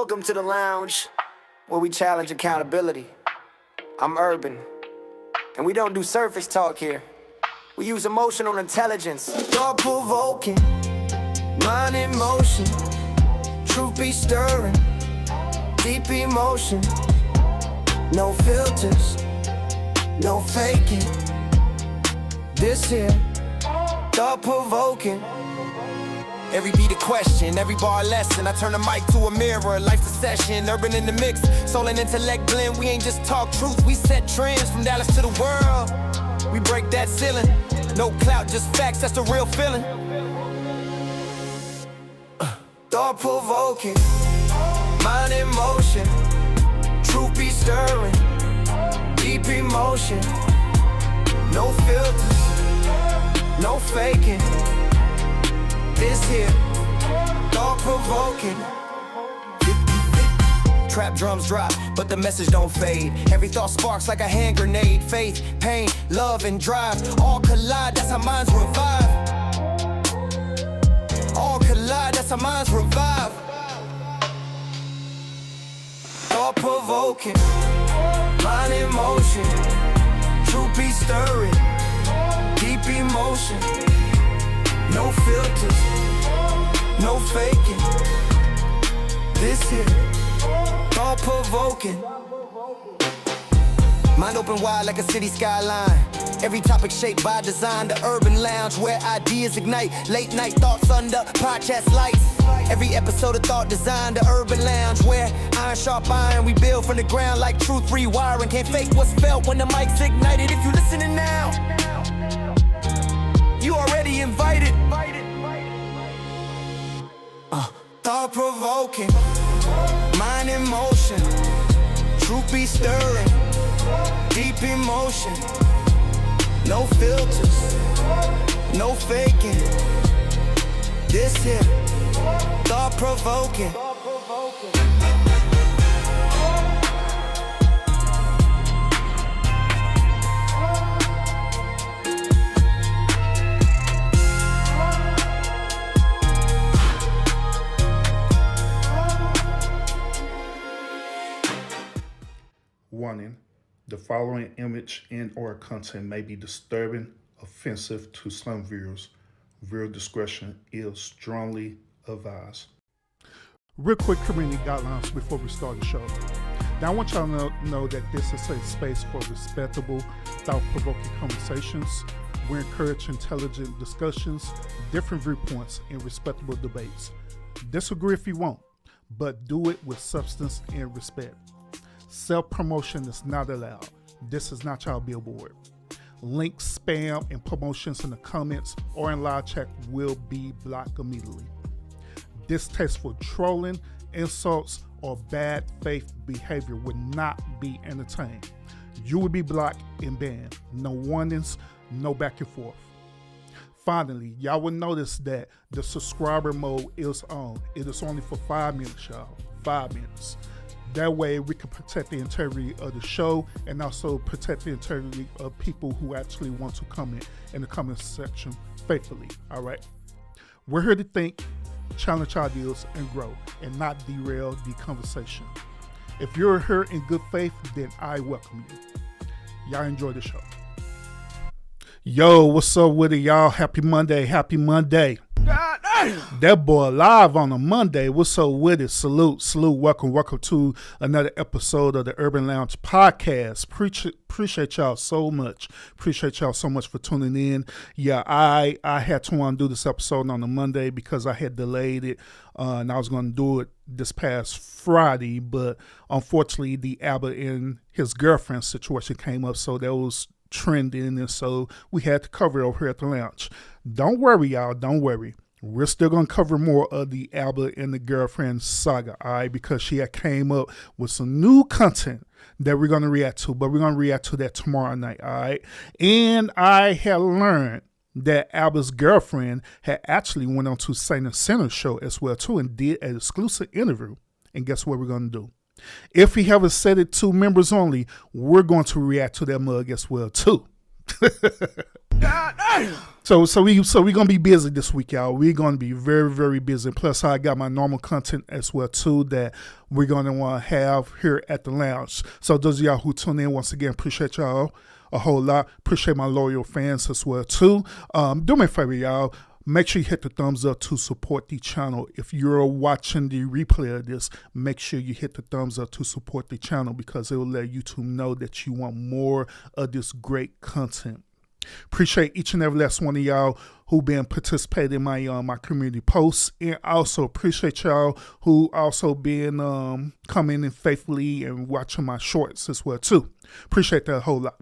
Welcome to the lounge, where we challenge accountability. I'm Urban, and we don't do surface talk here. We use emotional intelligence, thought-provoking, mind in motion, truth be stirring, deep emotion, no filters, no faking. This here, thought-provoking. Every beat a question, every bar a lesson. I turn the mic to a mirror, life's a session. Urban in the mix, soul and intellect blend. We ain't just talk truth, we set trends from Dallas to the world. We break that ceiling, no clout, just facts, that's the real feeling. Thought-provoking, mind in motion, truth be stirring, deep emotion, no filters, no faking. This here, thought-provoking. Trap drums drop, but the message don't fade. Every thought sparks like a hand grenade. Faith, pain, love, and drive all collide, that's how minds revive. All collide, that's how minds revive. Thought-provoking, mind in motion, truth be stirring, deep emotion, no filters, no faking. This here, thought-provoking. Mind open wide like a city skyline. Every topic shaped by design. The urban lounge where ideas ignite. Late night thoughts under podcast lights. Every episode of thought design. The urban lounge where iron sharp iron. We build from the ground like truth rewiring. Can't fake what's felt when the mic's ignited. If you listening now, you already invited. Thought-provoking, mind in motion, truth be stirring, deep emotion, no filters, no faking. This here, thought-provoking. Warning, the following image and/or content may be disturbing, offensive to some viewers. Viewer discretion is strongly advised. Real quick community guidelines before we start the show. Now I want y'all to know that this is a space for respectable, thought-provoking conversations. We encourage intelligent discussions, different viewpoints, and respectable debates. Disagree if you want, but do it with substance and respect. Self-promotion is not allowed. This is not your billboard. Links, spam, and promotions in the comments or in live chat will be blocked immediately. Distasteful trolling, insults, or bad faith behavior will not be entertained. You will be blocked and banned. No warnings, no back and forth. Finally, y'all will notice that the subscriber mode is on. It is only for 5 minutes, y'all. 5 minutes. That way we can protect the integrity of the show and also protect the integrity of people who actually want to comment in the comment section faithfully, all right? We're here to think, challenge ideas, and grow, and not derail the conversation. If you're here in good faith, then I welcome you. Y'all enjoy the show. Yo, what's up with it, y'all? Happy Monday, happy Monday. God damn. That boy live on a Monday. What's up with it? Salute. Welcome to another episode of the Urban Lounge podcast. Appreciate y'all so much. Appreciate y'all so much for tuning in. Yeah, I had to undo this episode on a Monday because I had delayed it, and I was going to do it this past Friday, but unfortunately the A.R.R.D.L and his girlfriend situation came up, so that was trending, and so we had to cover it over here at the lounge. Don't worry, y'all. Don't worry. We're still going to cover more of the A.R.R.D.L and the girlfriend saga, all right, because she had came up with some new content that we're going to react to, but we're going to react to that tomorrow night, all right? And I had learned that A.R.R.D.L's girlfriend had actually went on to Saint and Sinner show as well, too, and did an exclusive interview. And guess what we're going to do? If he haven't said it to members only, we're going to react to that mug as well, too. So we gonna be busy this week, y'all. We're gonna be very, very busy. Plus, I got my normal content as well too that we're gonna want to have here at the lounge. So those of y'all who tune in, once again, appreciate y'all a whole lot. Appreciate my loyal fans as well too. Do me a favor, y'all. Make sure you hit the thumbs up to support the channel. If you're watching the replay of this, make sure you hit the thumbs up to support the channel because it will let YouTube know that you want more of this great content. Appreciate each and every last one of y'all who been participating in my community posts, and also appreciate y'all who also been coming in faithfully and watching my shorts as well too. Appreciate that a whole lot.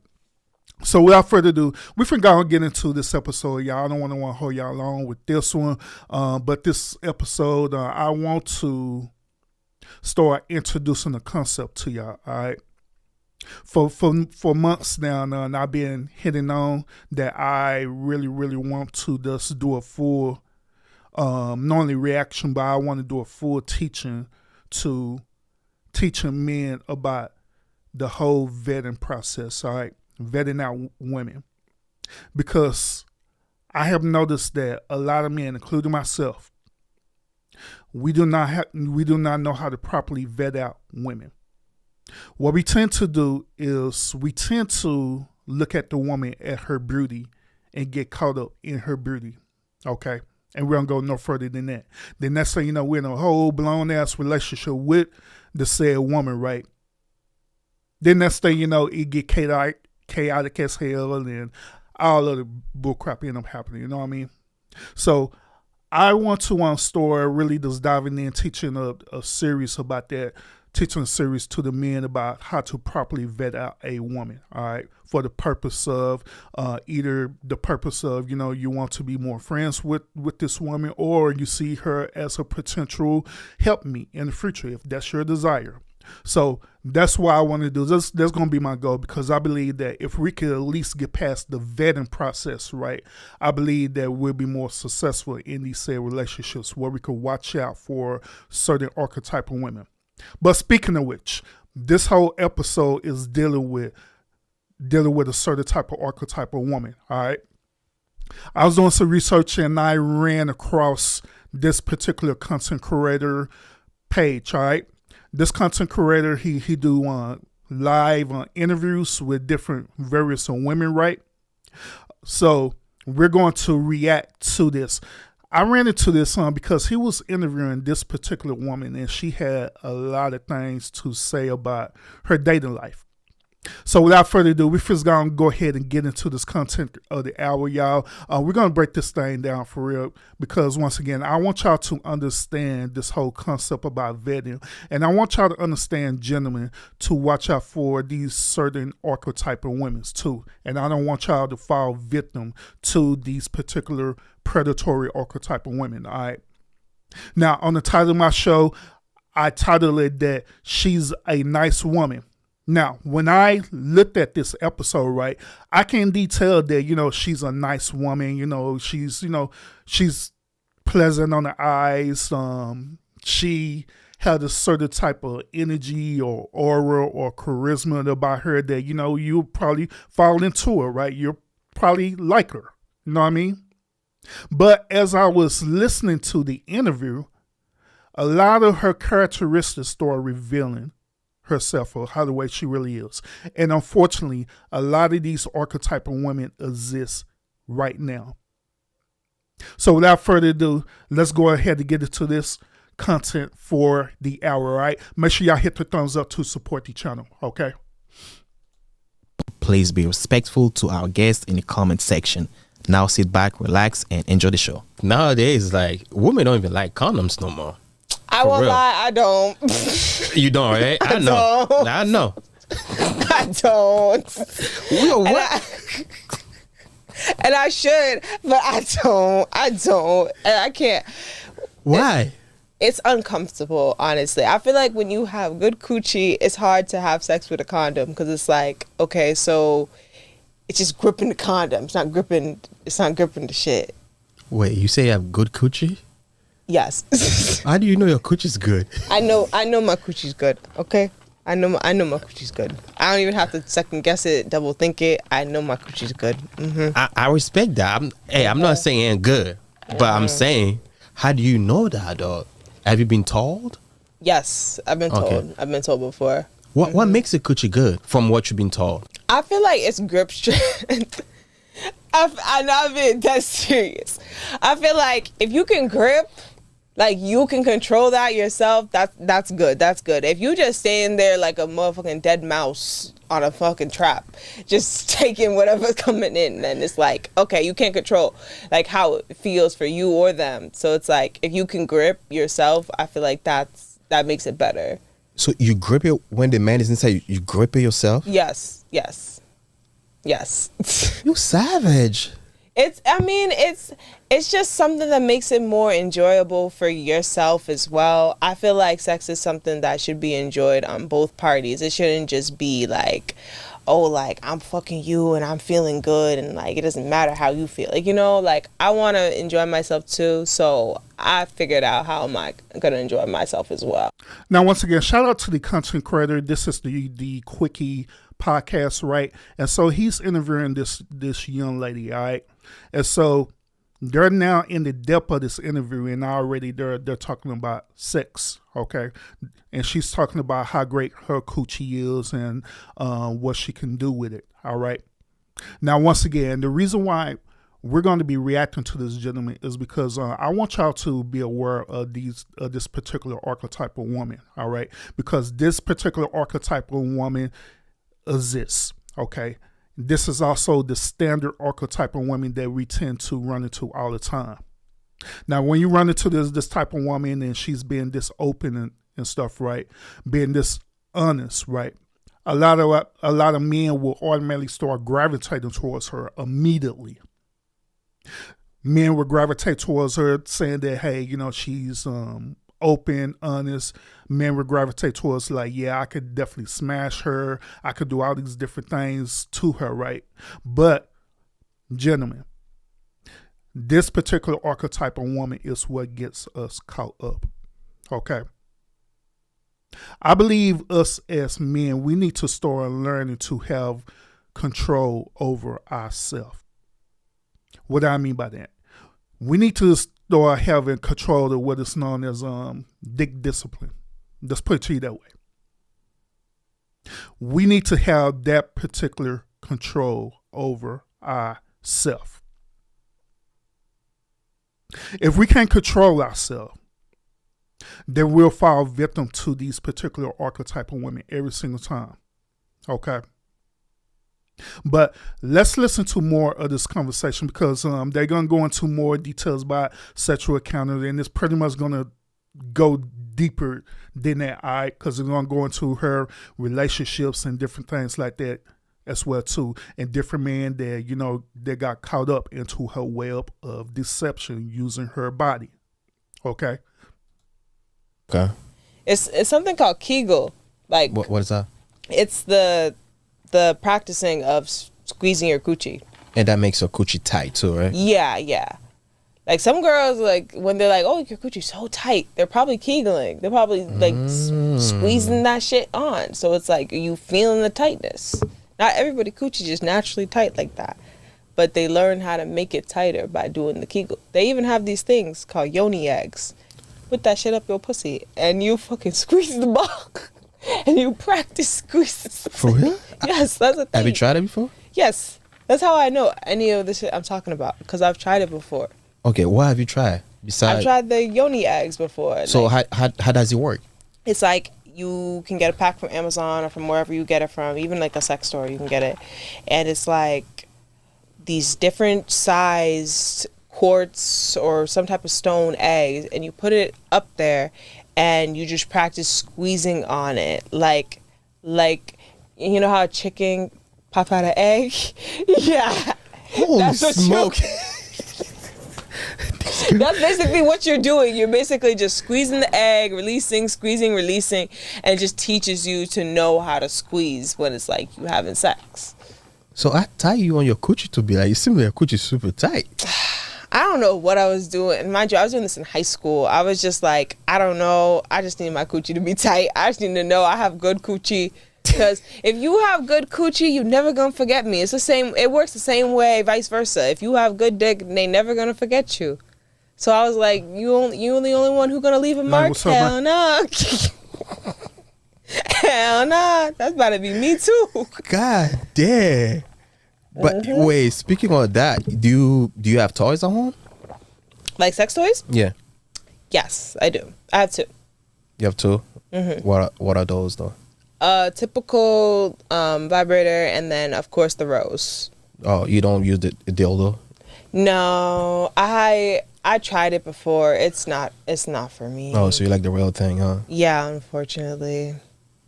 So without further ado, we gonna get into this episode, y'all. I don't want to hold y'all long with this one, but this episode I want to start introducing the concept to y'all. All right. For months now, and I've been hitting on that I really want to just do a full, not only reaction, but I want to do a full teaching to teaching men about the whole vetting process, all right? Vetting out women. Because I have noticed that a lot of men, including myself, we do not know how to properly vet out women. What we tend to do is we tend to look at the woman at her beauty and get caught up in her beauty, okay? And we're going to go no further than that. Then next thing you know, we're in a whole blown-ass relationship with the said woman, right? Then next thing you know, it get chaotic as hell, and all of the bullcrap end up happening, you know what I mean? So I want to start really just diving in, teaching a series about that, teaching a series to the men about how to properly vet out a woman, all right, for the purpose of either the purpose of, you want to be more friends with this woman, or you see her as a potential helpmeet in the future, if that's your desire. So that's why I want to do this. That's going to be my goal, because I believe that if we could at least get past the vetting process, right, I believe that we'll be more successful in these said relationships where we could watch out for certain archetypal women. But speaking of which, this whole episode is dealing with a certain type of archetypal woman, all right? I was doing some research and I ran across this particular content creator page, all right? This content creator, he do live interviews with different various women, right? So we're going to react to this. I ran into this because he was interviewing this particular woman and she had a lot of things to say about her dating life. So without further ado, we're just going to go ahead and get into this content of the hour, y'all. We're going to break this thing down for real because, once again, I want y'all to understand this whole concept about vetting. And I want y'all to understand, gentlemen, to watch out for these certain archetypal women too. And I don't want y'all to fall victim to these particular predatory archetypal women, all right? Now, on the title of my show, I titled it that She's a Nice Woman. Now, when I looked at this episode, right, I can detail that, she's a nice woman, she's pleasant on the eyes. She had a certain type of energy or aura or charisma about her that, you probably fall into her, right? You'll probably like her, you know what I mean? But as I was listening to the interview, a lot of her characteristics started revealing herself or how the way she really is. And unfortunately, a lot of these archetypal women exist right now. So without further ado, let's go ahead and get into this content for the hour, all right? Make sure y'all hit the thumbs up to support the channel, okay? Please be respectful to our guests in the comment section. Now sit back, relax, and enjoy the show. Nowadays, women don't even like condoms no more. I won't lie, I don't. You don't, right? I know. I know. I don't. And I should, but I don't. And I can't. Why? It's uncomfortable, honestly. I feel like when you have good coochie, it's hard to have sex with a condom because it's like, okay, so it's just gripping the condom. It's not gripping the shit. Wait, you say you have good coochie? Yes. How do you know your coochie's good? I know my coochie's good, okay? I know my coochie's good. I don't even have to second guess it, double think it. I know my coochie's good. I respect that. I'm not saying it ain't good, but I'm saying, how do you know that, dog? Have you been told? Yes, I've been told. Okay. I've been told before. What makes a coochie good from what you've been told? I feel like it's grip strength. I'm not being that serious. I feel like if you can grip, like you can control that yourself, that's good. That's good. If you just staying there like a motherfucking dead mouse on a fucking trap, just taking whatever's coming in, then it's like, okay, you can't control like how it feels for you or them. So it's like if you can grip yourself, I feel like that makes it better. So you grip it when the man is inside. You grip it yourself. Yes. You savage. It's just something that makes it more enjoyable for yourself as well. I feel like sex is something that should be enjoyed on both parties. It shouldn't just be like, oh, like I'm fucking you and I'm feeling good and like it doesn't matter how you feel. Like, you know, like I want to enjoy myself too. So I figured out how am I going to enjoy myself as well. Now, once again, shout out to the content creator. This is the Quickie podcast, right? And so he's interviewing this young lady, all right? And so they're now in the depth of this interview, and already they're talking about sex, okay? And she's talking about how great her coochie is and what she can do with it, all right? Now, once again, the reason why we're going to be reacting to this gentleman is because I want y'all to be aware of this particular archetypal woman, all right? Because this particular archetypal woman exists, okay? This is also the standard archetypal woman that we tend to run into all the time. Now, when you run into this type of woman and she's being this open and stuff, right? Being this honest, right? A lot of men will automatically start gravitating towards her immediately. Men will gravitate towards her saying that, hey, you know, she's open, honest. Men would gravitate towards like, yeah, I could definitely smash her. I could do all these different things to her, right? But, gentlemen, this particular archetype of woman is what gets us caught up, okay? I believe us as men, we need to start learning to have control over ourselves. What do I mean by that? We need to start having control of what is known as dick discipline. Let's put it to you that way. We need to have that particular control over ourselves. If we can't control ourselves, then we'll fall victim to these particular archetypal women every single time. Okay? But let's listen to more of this conversation because they're going to go into more details about sexual encounter, and it's pretty much going to go deeper than that, all right? Because they're going to go into her relationships and different things like that as well too, and different men that, you know, they got caught up into her web of deception using her body. Okay? Okay. It's something called Kegel. Like what is that? It's the practicing of squeezing your coochie. And that makes your coochie tight too, right? Yeah. Like some girls, like when they're like, "Oh, your coochie's so tight," they're probably kegling. They're probably like squeezing that shit on. So it's like you feeling the tightness. Not everybody coochie just naturally tight like that, but they learn how to make it tighter by doing the Kegel. They even have these things called yoni eggs. Put that shit up your pussy and you fucking squeeze the ball. And you practice squeezes. For real? Yes, that's a thing. Have you tried it before? Yes. That's how I know any of the shit I'm talking about, because I've tried it before. Okay, what have you tried? I've tried the yoni eggs before. So like, how does it work? It's like you can get a pack from Amazon or from wherever you get it from, even like a sex store, you can get it. And it's like these different sized quartz or some type of stone eggs, and you put it up there and you just practice squeezing on it. Like you know how a chicken pop out an egg? Yeah. Holy smoke. That's basically what you're doing. You're basically just squeezing the egg, releasing, squeezing, releasing, and it just teaches you to know how to squeeze when it's like you having sex. So I tie you on your coochie to be like, it seems like your coochie is super tight. I don't know what I was doing. And mind you, I was doing this in high school. I was just like, I don't know. I just need my coochie to be tight. I just need to know I have good coochie. Because if you have good coochie, you never gonna forget me. It's the same. It works the same way, vice versa. If you have good dick, they never gonna forget you. So I was like, you're the only one who gonna leave a mark? what's up, Hell no. Hell no. That's about to be me too. God damn. But wait, speaking of that, do you have toys at home? Like sex toys? Yeah, Yes, I do. I have two. you have two. What are those though? Typical vibrator, and then of course the rose. Oh, you don't use the dildo? No, I tried it before. It's not for me. Oh, so you like the real thing, huh? Yeah, unfortunately.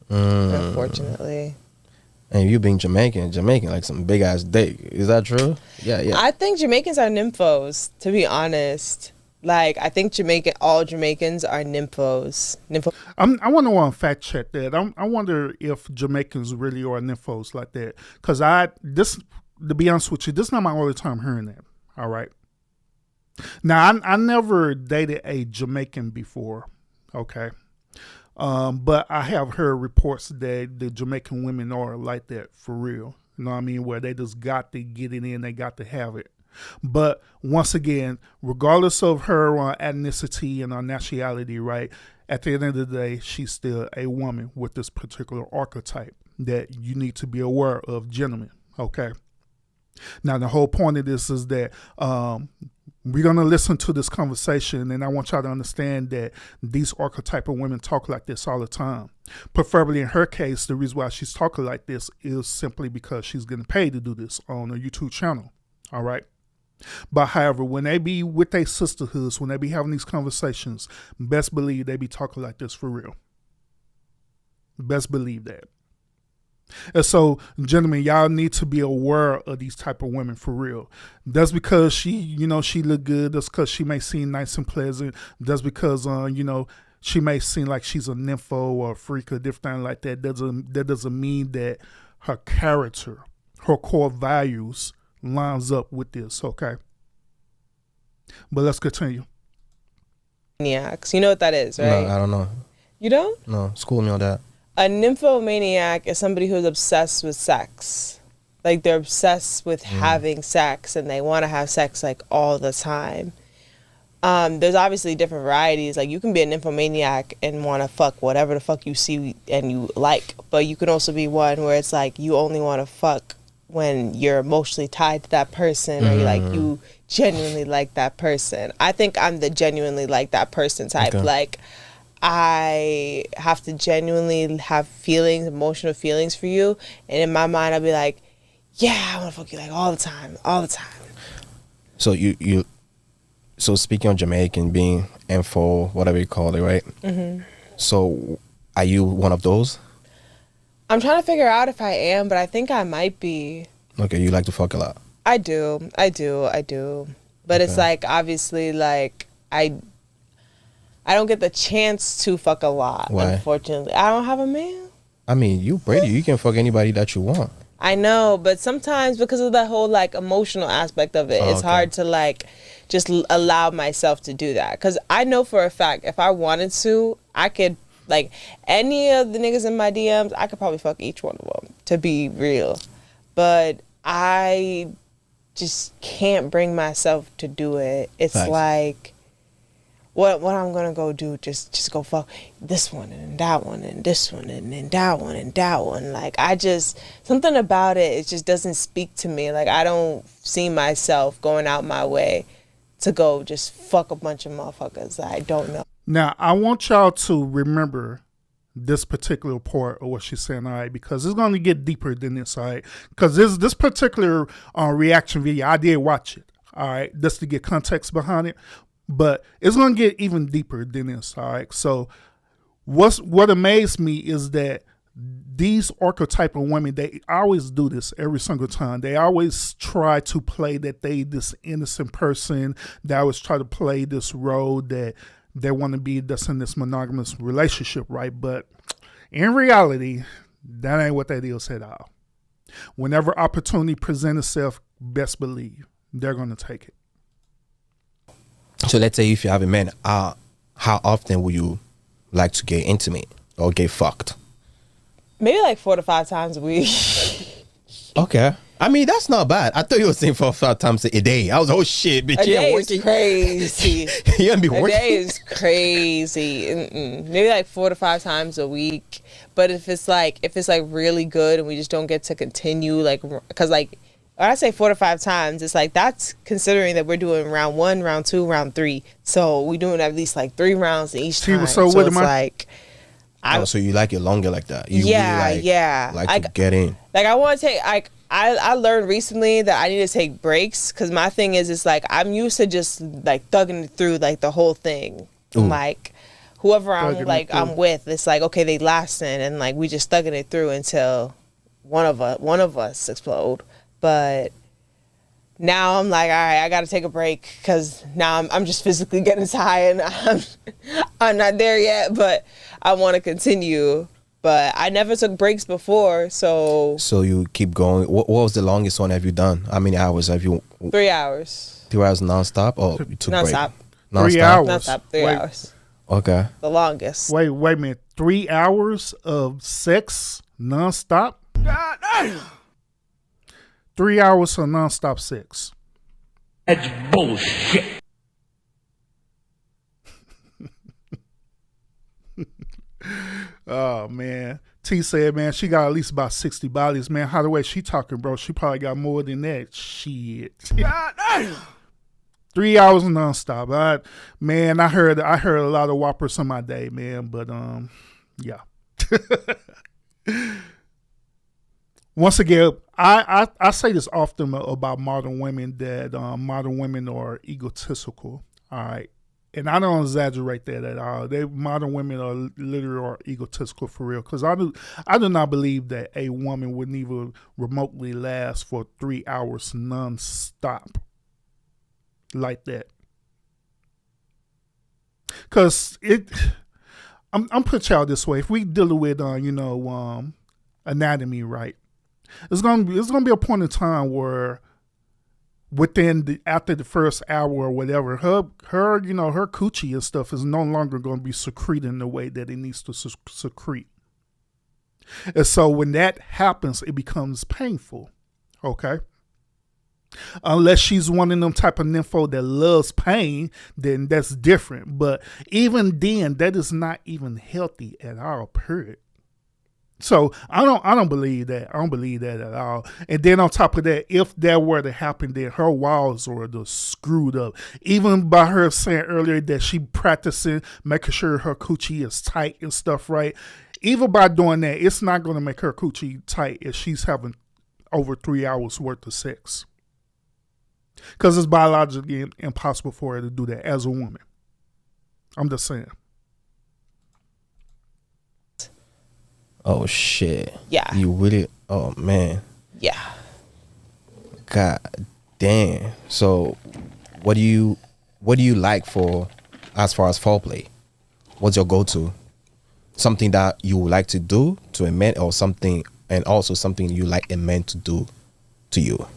Unfortunately. And you being Jamaican like some big ass dick. Is that true? Yeah. I think Jamaicans are nymphos, to be honest. Like, I think all Jamaicans are nymphos. I want to fact check that. I wonder if Jamaicans really are nymphos like that. Because to be honest with you, this is not my only time hearing that. All right. Now, I never dated a Jamaican before. Okay. But I have heard reports that the Jamaican women are like that for real. You know what I mean? Where they just got to get it in, they got to have it. But once again, regardless of her ethnicity and her nationality, right, at the end of the day, she's still a woman with this particular archetype that you need to be aware of, gentlemen, okay? Now, the whole point of this is that we're going to listen to this conversation, and I want y'all to understand that these archetypal women talk like this all the time. Preferably in her case, the reason why she's talking like this is simply because she's getting paid to do this on her YouTube channel, all right? But however, when they be with their sisterhoods, when they be having these conversations, best believe they be talking like this for real. Best believe that. And so, gentlemen, y'all need to be aware of these type of women for real. That's because she look good. That's because she may seem nice and pleasant. That's because, she may seem like she's a nympho or a freak or different thing like that. That doesn't mean that her character, her core values lines up with this, okay? But let's continue. Maniacs. You know what that is, right? No, I don't know. You don't? No, school me on that. A nymphomaniac is somebody who's obsessed with sex. Like, they're obsessed with having sex, and they want to have sex, like, all the time. There's obviously different varieties. Like, you can be a nymphomaniac and want to fuck whatever the fuck you see and you like. But you can also be one where it's like you only want to fuck when you're emotionally tied to that person, or you genuinely like that person. I think I'm the genuinely like that person type. Okay. Like, I have to genuinely have feelings, emotional feelings for you, and in my mind I'll be like, yeah, I want to fuck you like all the time. So so speaking of Jamaican, being info, whatever you call it, right? Mm-hmm. So are you one of those? I'm trying to figure out if I am, but I think I might be. Okay, you like to fuck a lot. I do. But okay. It's like, obviously, like, I don't get the chance to fuck a lot. Why? Unfortunately. I don't have a man. I mean, you Brady, you can fuck anybody that you want. I know, but sometimes because of the whole, like, emotional aspect of it, it's hard to, like, just allow myself to do that. Because I know for a fact, if I wanted to, I could, like, any of the niggas in my DMs, I could probably fuck each one of them, to be real. But I just can't bring myself to do it. It's nice. Like, what I'm gonna go do, just go fuck this one and that one and this one and then that one and that one. Like, something about it just doesn't speak to me. Like, I don't see myself going out my way to go just fuck a bunch of motherfuckers that I don't know. Now, I want y'all to remember this particular part of what she's saying, all right, because it's going to get deeper than this, all right? Because this particular reaction video, I did watch it, all right, just to get context behind it, but it's going to get even deeper than this, all right? So what amazed me is that these archetypal women, they always do this every single time. They always try to play that they this innocent person. They always try to play this role that they want to be that's in this monogamous relationship, right? But in reality, that ain't what that is at all. Whenever opportunity presents itself, best believe they're going to take it. So let's say if you have a man, how often will you like to get intimate or get fucked? Maybe like 4 to 5 times a week. Okay. I mean, that's not bad. I thought you were saying 4 or 5 times a day. I was, oh shit, bitch. A day is crazy. You ain't be A working. day is crazy. Maybe like 4 to 5 times a week. But if it's like really good and we just don't get to continue, like, because like when I say 4 to 5 times, it's like that's considering that we're doing round 1, round 2, round 3. So we're doing at least like 3 rounds each time. So it's like, so you like it longer like that? You yeah, really yeah. Like to get in. Like I want to take like I learned recently that I need to take breaks because my thing is it's like I'm used to just like thugging it through like the whole thing. Like whoever I'm with, it's like okay they lasting and like we just thugging it through until one of us explode. But now I'm like, all right, I got to take a break because now I'm just physically getting tired and I'm not there yet, but I want to continue. But I never took breaks before, so. So you keep going. What was the longest one have you done? How many hours have you? 3 hours. 3 hours nonstop, or you took nonstop. Break? 3 hours. Nonstop, 3 hours. Okay. The longest. Wait a minute. 3 hours of sex nonstop? God damn. 3 hours of nonstop sex. That's bullshit. Oh man, T said, man, she got at least about 60 bodies, man. How the way she talking, bro? She probably got more than that. Shit. 3 hours nonstop. Man, I heard a lot of whoppers on my day, man. But yeah. Once again, I say this often about modern women that modern women are egotistical. All right. And I don't exaggerate that at all. Modern women are literally egotistical for real. Because I do not believe that a woman would even remotely last for 3 hours nonstop like that. Because I'm put y'all this way. If we deal with anatomy, right? It's gonna be a point in time where after the first hour or whatever, her coochie and stuff is no longer going to be secreting the way that it needs to secrete. And so when that happens, it becomes painful. Okay. Unless she's one of them type of nympho that loves pain, then that's different. But even then, that is not even healthy at all, period. So I don't believe that. I don't believe that at all. And then on top of that, if that were to happen, then her walls are just screwed up. Even by her saying earlier that she practicing, making sure her coochie is tight and stuff, right? Even by doing that, it's not going to make her coochie tight if she's having over 3 hours worth of sex. Because it's biologically impossible for her to do that as a woman. I'm just saying. Oh shit. Yeah. You really? Oh man. Yeah. God damn. So, what do you like for as far as foreplay? What's your go-to? Something that you would like to do to a man, or something, and also something you like a man to do to you?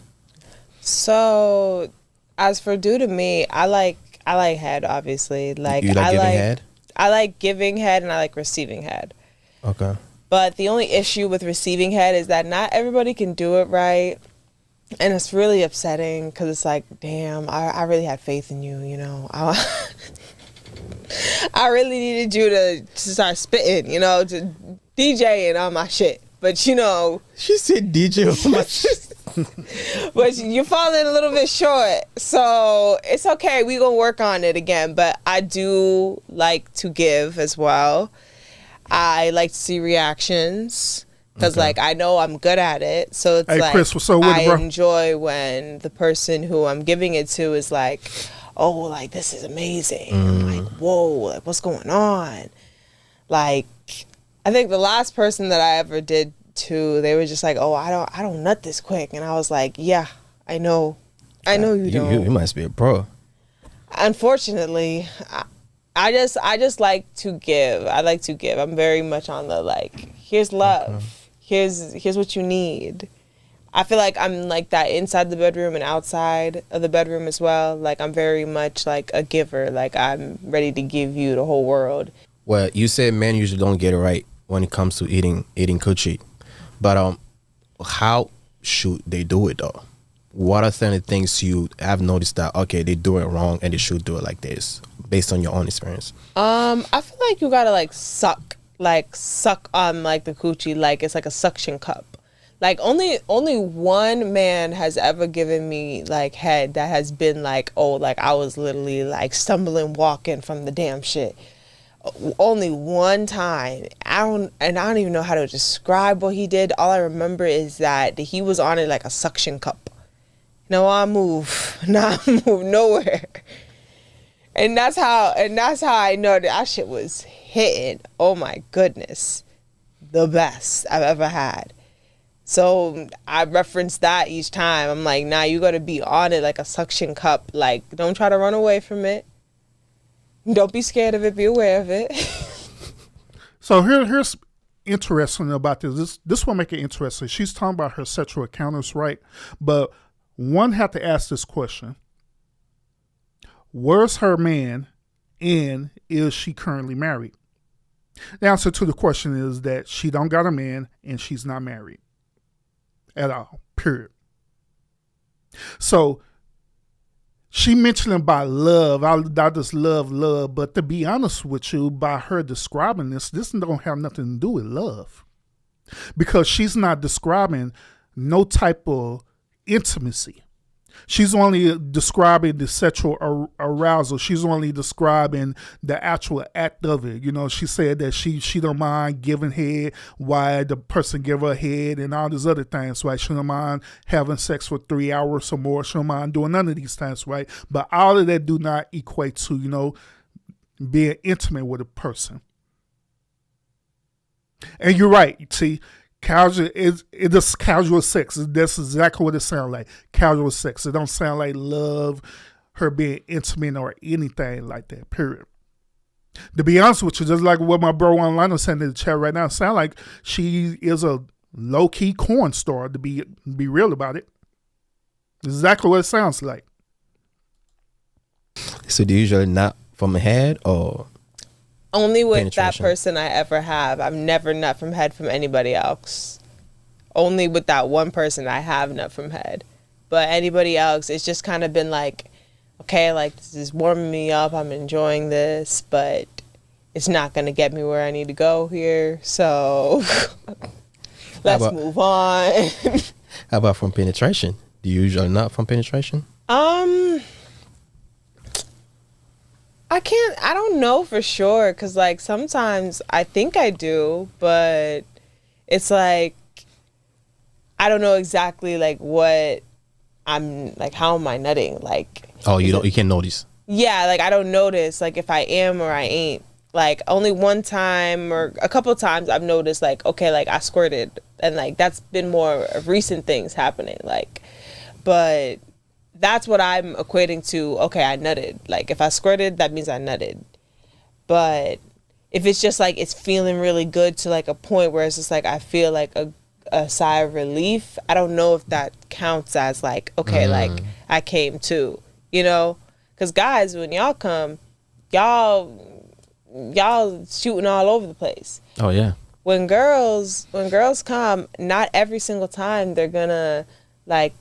So, as for do to me, I like head, obviously. Like you like giving head? I like giving head and I like receiving head. Okay. But the only issue with receiving head is that not everybody can do it right. And it's really upsetting because it's like, damn, I really had faith in you, you know. I really needed you to start spitting, you know, to DJing on my shit. But, you know. She said DJ on my shit. But you're falling a little bit short. So it's okay. We're going to work on it again. But I do like to give as well. I like to see reactions because, like, I know I'm good at it. So it's like, Chris, what's up with I it, bro? enjoy when the person who I'm giving it to is like, oh, like, this is amazing. I'm like, whoa, like, what's going on? Like, I think the last person that I ever did to, they were just like, oh, I don't nut this quick. And I was like, yeah, I know you don't. You must be a pro. Unfortunately, I just like to give. I like to give. I'm very much on the like, here's love. Okay. Here's what you need. I feel like I'm like that inside the bedroom and outside of the bedroom as well. Like I'm very much like a giver. Like I'm ready to give you the whole world. Well, you said men usually don't get it right when it comes to eating coochie, but how should they do it though? What are some of the things you have noticed that okay they do it wrong and they should do it like this based on your own experience? I feel like you gotta like suck on like the coochie like it's like a suction cup. Like only one man has ever given me like head that has been like, oh, like I was literally like stumbling walking from the damn shit. Only one time. I don't even know how to describe what he did. All I remember is that he was on it like a suction cup. No, I move. Not move nowhere. And that's how I know that shit was hitting. Oh my goodness. The best I've ever had. So I reference that each time. I'm like, nah, you gotta be on it like a suction cup. Like, don't try to run away from it. Don't be scared of it. Be aware of it. So here's interesting about this. This will make it interesting. She's talking about her sexual encounters, right? But one have to ask this question. Where's her man and is she currently married? The answer to the question is that she don't got a man and she's not married at all, period. So she mentioned about love. I just love, but to be honest with you, by her describing this don't have nothing to do with love, because she's not describing no type of intimacy. She's only describing the sexual arousal. She's only describing the actual act of it. You know, she said that she don't mind giving head while the person give her head and all these other things, right? She don't mind having sex for 3 hours or more. She don't mind doing none of these things, right? But all of that do not equate to, you know, being intimate with a person. And you're right, see. Casual it's just casual sex. That's exactly what it sounds like. Casual sex. It don't sound like love, her being intimate or anything like that. Period. To be honest with you, just like what my bro online is saying in the chat right now, it sounds like she is a low key corn star. To be real about it, exactly what it sounds like. So do you usually not from the head or? Only with that person I ever have. I've never nut from head from anybody else. Only with that one person I have nut from head. But anybody else, it's just kind of been like, okay, like this is warming me up. I'm enjoying this, but it's not going to get me where I need to go here. So let's move on. How about from penetration? Do you usually nut from penetration? I don't know for sure, because like sometimes I think I do, but it's like I don't know exactly like what I'm like, how am I nutting? Like, oh, you can't notice. Yeah, like I don't notice like if I am or I ain't. Like only one time or a couple of times I've noticed like, okay, like I squirted, and like that's been more of recent things happening, like, but that's what I'm equating to, okay, I nutted. Like, if I squirted, that means I nutted. But if it's just, like, it's feeling really good to, like, a point where it's just, like, I feel, like, a sigh of relief, I don't know if that counts as, like, okay, like, I came too, you know? Because guys, when y'all come, y'all shooting all over the place. Oh, yeah. When girls come, not every single time they're gonna, like,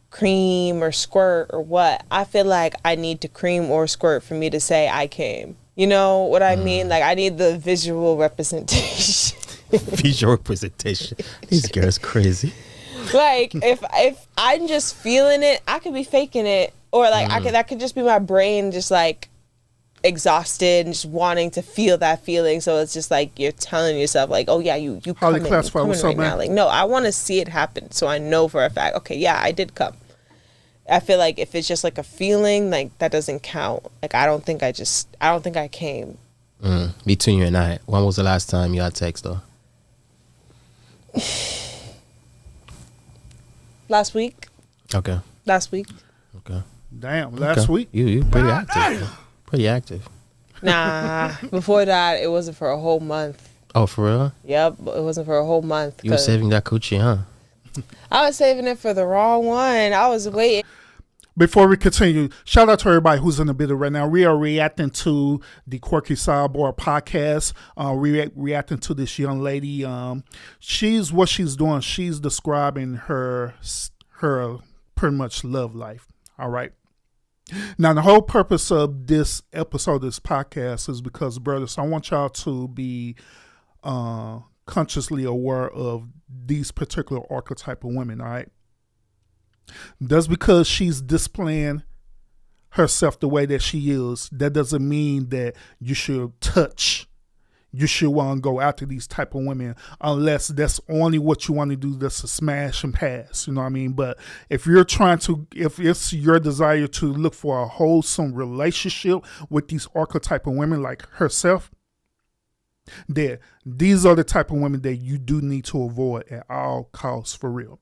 cream or squirt or what. I feel like I need to cream or squirt for me to say I came. You know what I mean? Like I need the visual representation. Visual representation. These girls crazy. Like if I'm just feeling it, I could be faking it, or like that could just be my brain just like exhausted and just wanting to feel that feeling. So it's just like you're telling yourself like, oh yeah, you coming right now. Like no, I want to see it happen so I know for a fact. Okay, yeah, I did come. I feel like if it's just like a feeling, like that doesn't count. Like I don't think I came. Between you and I, when was the last time you had sex though? Last week. Okay. Last week. Okay. Damn, last week. You pretty active. Pretty active. Nah, before that it wasn't for a whole month. Oh, for real? Yep, it wasn't for a whole month. You were saving that coochie, huh? I was saving it for the wrong one. I was waiting. Before we continue, shout out to everybody who's in the building right now. We are reacting to the Quirky Sidebar podcast. Reacting to this young lady. What she's doing. She's describing her pretty much love life. All right. Now, the whole purpose of this episode of this podcast is because, brothers, I want y'all to be consciously aware of these particular archetype of women. All right. Just because she's displaying herself the way that she is, that doesn't mean that you should want to go after these type of women unless that's only what you want to do, that's a smash and pass, you know what I mean? But if it's your desire to look for a wholesome relationship with these archetype of women like herself, then these are the type of women that you do need to avoid at all costs, for real.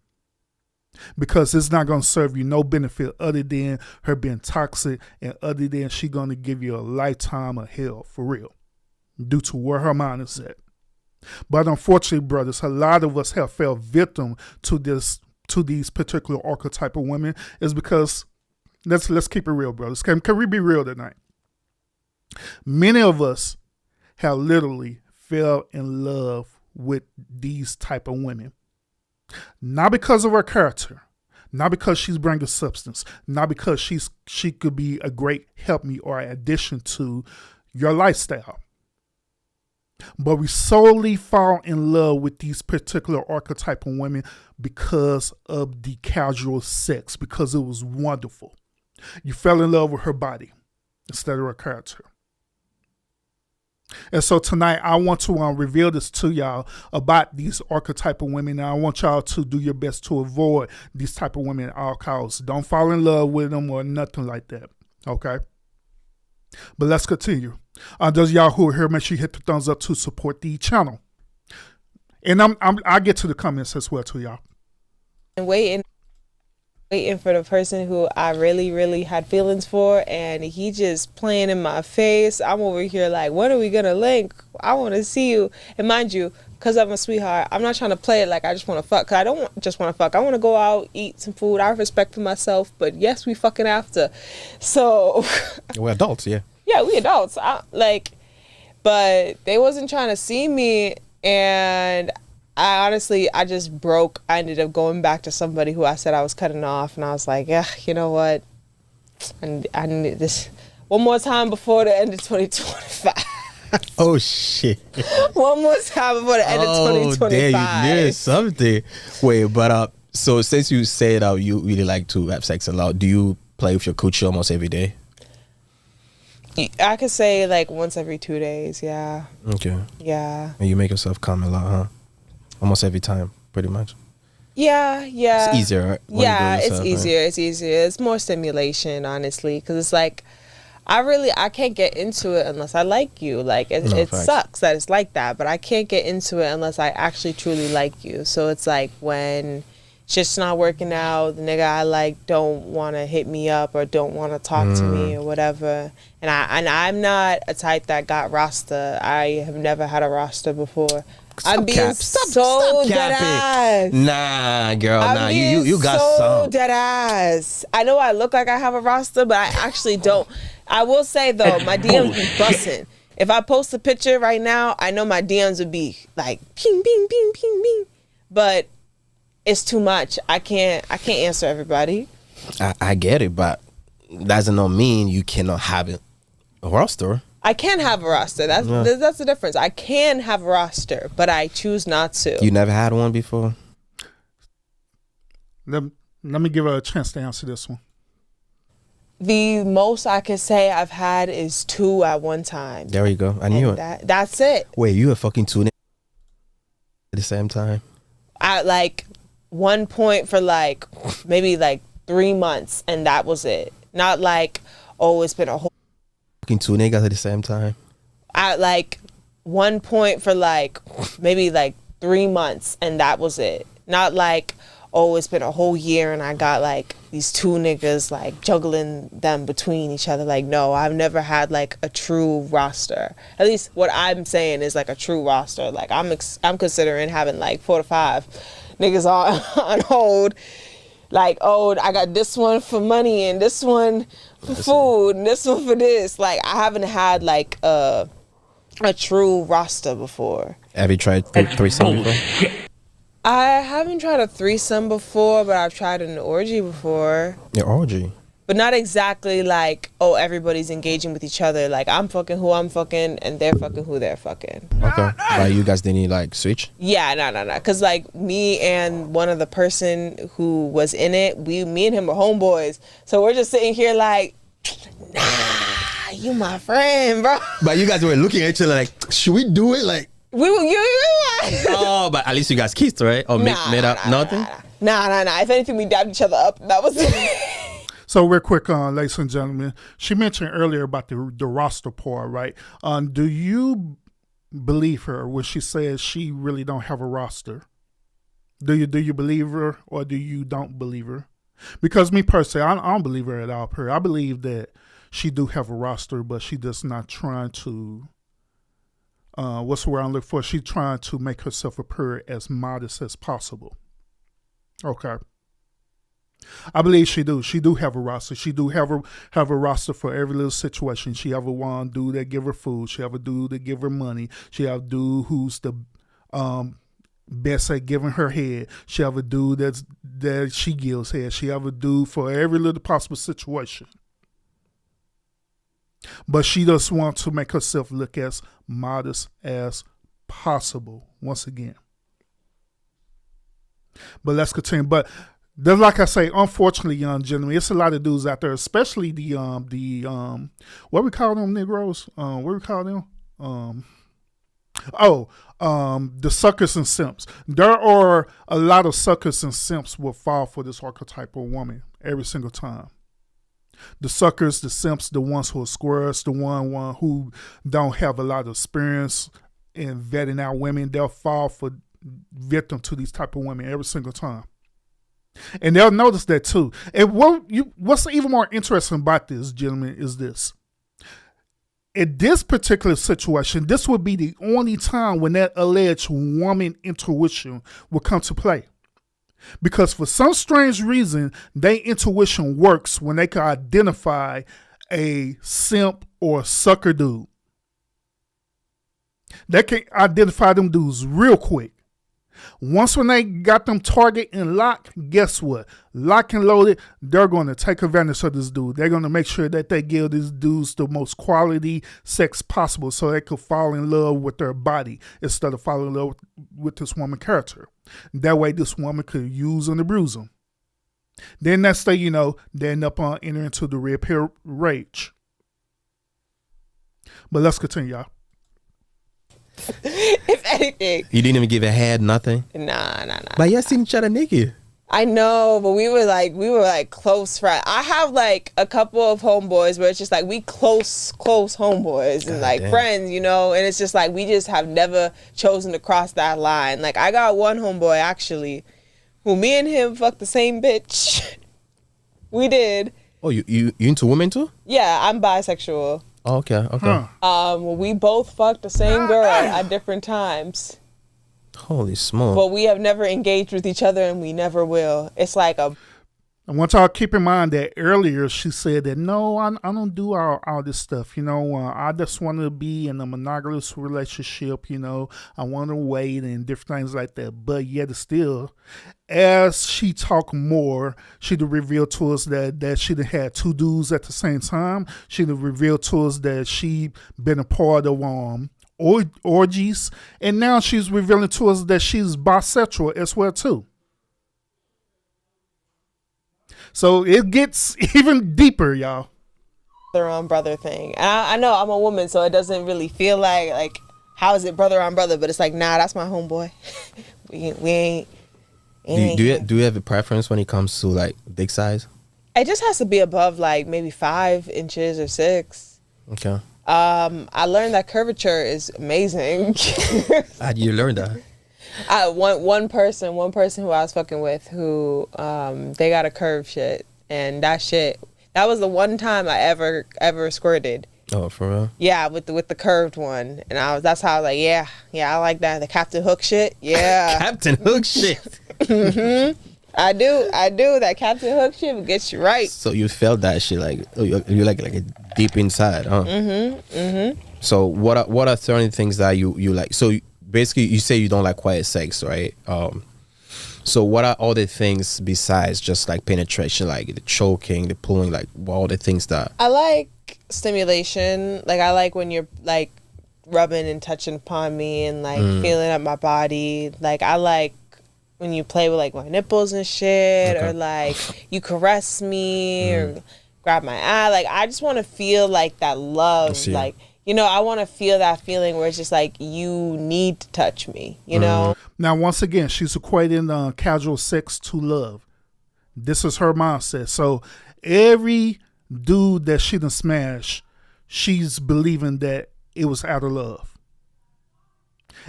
Because it's not going to serve you no benefit other than her being toxic and other than she going to give you a lifetime of hell, for real, due to where her mind is at. But unfortunately, brothers, a lot of us have fell victim to these particular archetype of women is because, let's keep it real, brothers. Can we be real tonight? Many of us have literally fell in love with these type of women. Not because of her character, not because she's bringing substance, not because she could be a great help me or addition to your lifestyle. But we solely fall in love with these particular archetype of women because of the casual sex, because it was wonderful. You fell in love with her body instead of her character. And so tonight I want to reveal this to y'all about these archetype of women. And I want y'all to do your best to avoid these type of women at all costs. Don't fall in love with them or nothing like that. Okay? But let's continue. Those y'all who are here, make sure you hit the thumbs up to support the channel. And I'll get to the comments as well to y'all. And waiting for the person who I really, really had feelings for, and he just playing in my face. I'm over here like, when are we gonna link? I want to see you. And mind you, because I'm a sweetheart, I'm not trying to play it like I just want to fuck. Cause I don't just want to fuck. I want to go out, eat some food. I have respect for myself, but yes, we fucking after. So We're adults, yeah. Yeah, we adults. But they wasn't trying to see me, and I just broke. I ended up going back to somebody who I said I was cutting off, and I was like, yeah, you know what? I need this one more time before the end of 2025. Oh, shit. One more time before the end of 2025. Damn, you knew something. Wait, but so since you said you really like to have sex a lot, do you play with your coochie almost every day? I could say like once every 2 days, yeah. Okay. Yeah. And you make yourself come a lot, huh? Almost every time, pretty much. Yeah. It's easier, right? Yeah, it's easier. Right? It's easier. It's more stimulation, honestly, because it's like I can't get into it unless I like you. Like it sucks that it's like that, but I can't get into it unless I actually truly like you. So it's like when shit's not working out, the nigga I like don't want to hit me up or don't want to talk to me or whatever. And I'm not a type that got Rasta. I have never had a Rasta before. I'm being so dead ass. Nah, girl, you got so some. Dead ass. I know I look like I have a Rasta, but I actually don't. I will say though, my DMs be busting. If I post a picture right now, I know my DMs would be like ping, ping, ping, ping, ping. But it's too much. I can't answer everybody. I get it, but doesn't not mean you cannot have a roster. I can have a roster. That's the difference. I can have a roster, but I choose not to. You never had one before? Let me give her a chance to answer this one. The most I could say I've had is 2 at one time. There you go. I knew it. That's it. Wait, you were fucking 2 at the same time? At like one point for like maybe like 3 months, and that was it. Not like, oh, it's been a whole Fucking 2 niggas at the same time? At like one point for like maybe like 3 months, and that was it. Not like, oh, it's been a whole year and I got like these 2 niggas like juggling them between each other. Like, no, I've never had like a true roster. At least what I'm saying is like a true roster. Like I'm considering having like 4 to 5 niggas on hold. Like, oh, I got this one for money and this one for food and this one for this. Like, I haven't had like a true roster before. Have you tried threesome before? I haven't tried a threesome before, but I've tried an orgy before. Yeah, orgy. But not exactly like, oh, everybody's engaging with each other. Like, I'm fucking who I'm fucking, and they're fucking who they're fucking. Okay. But you guys didn't like switch? Yeah, no. Because, like, me and one of the person who was in it, me and him were homeboys. So we're just sitting here like, nah, you my friend, bro. But you guys were looking at each other like, should we do it? Like, You. oh, but at least you guys kissed, right? Or made up nothing? Nah. If anything, we dabbed each other up. That was it. So real quick, ladies and gentlemen, she mentioned earlier about the roster part, right? Do you believe her when she says she really don't have a roster? Do you believe her or do you don't believe her? Because me personally, I don't believe her at all. I believe that she do have a roster, but she just not trying to. What's the word I'm looking for? She's trying to make herself appear as modest as possible. Okay. I believe she do. She do have a roster. She do have a roster for every little situation. She have a one dude that give her food. She have a dude that give her money. She have a dude who's the best at giving her head. She have a dude that she gives head. She have a dude for every little possible situation. But she just wants to make herself look as modest as possible. Once again. But let's continue. But then, like I say, unfortunately, young gentlemen, it's a lot of dudes out there, especially the what we call them Negroes? What we call them? The suckers and simps. There are a lot of suckers and simps will fall for this archetypal woman every single time. The suckers, the simps, the ones who are squares, the one who don't have a lot of experience in vetting out women, they'll fall for victim to these type of women every single time. And they'll notice that too. And what's even more interesting about this, gentlemen, is this. In this particular situation, this would be the only time when that alleged woman intuition will come to play. Because for some strange reason, their intuition works when they can identify a simp or sucker dude. They can identify them dudes real quick. Once when they got them target and lock, guess what? Lock and loaded, they're going to take advantage of this dude. They're going to make sure that they give these dudes the most quality sex possible so they could fall in love with their body instead of falling in love with this woman character. That way this woman could use and abuse them. Then next thing you know, they end up entering into the red pill rage. But let's continue, y'all. If anything. You didn't even give a head, nothing? Nah. But y'all seen each other naked. I know, but we were like close friends. I have like a couple of homeboys where it's just like we close homeboys and like friends, you know, and it's just like we just have never chosen to cross that line. Like I got one homeboy actually who me and him fucked the same bitch. We did. Oh, you into women too? Yeah, I'm bisexual. Oh, okay. We both fucked the same girl at different times. Holy smoke. But we have never engaged with each other and we never will. It's like a... I want y'all to keep in mind that earlier she said that, no, I don't do all this stuff. You know, I just want to be in a monogamous relationship. You know, I want to wait and different things like that. But yet still, as she talked more, she'd reveal to us that she'd had two dudes at the same time. She'd reveal to us that she been a part of orgies. And now she's revealing to us that she's bisexual as well too. So it gets even deeper, y'all. Brother on brother thing. And I know I'm a woman, so it doesn't really feel like how is it brother on brother? But it's like, nah, that's my homeboy. we ain't. Do you have a preference when it comes to like dick size? It just has to be above like maybe 5 inches or 6. Okay. I learned that curvature is amazing. How do you learn that? One person who I was fucking with who they got a curve shit, and that was the one time I ever squirted. Oh, for real? Yeah, with the curved one, and that's how I was like, yeah, I like that, the Captain Hook shit. Yeah. Captain Hook shit. I do. That Captain Hook shit gets you right. So you felt that shit like you like a deep inside, huh? So what are certain things that you like? So basically, you say you don't like quiet sex, right? So what are all the things besides just like penetration, like the choking, the pulling, like all the things that I like stimulation. Like I like when you're like rubbing and touching upon me and like feeling up my body. Like I like when you play with like my nipples and shit, or like you caress me or grab my eye. Like I just want to feel like that love. Like, you know, I want to feel that feeling where it's just like you need to touch me, you know? Now, once again, she's equating casual sex to love. This is her mindset. So every dude that she done smashed, she's believing that it was out of love.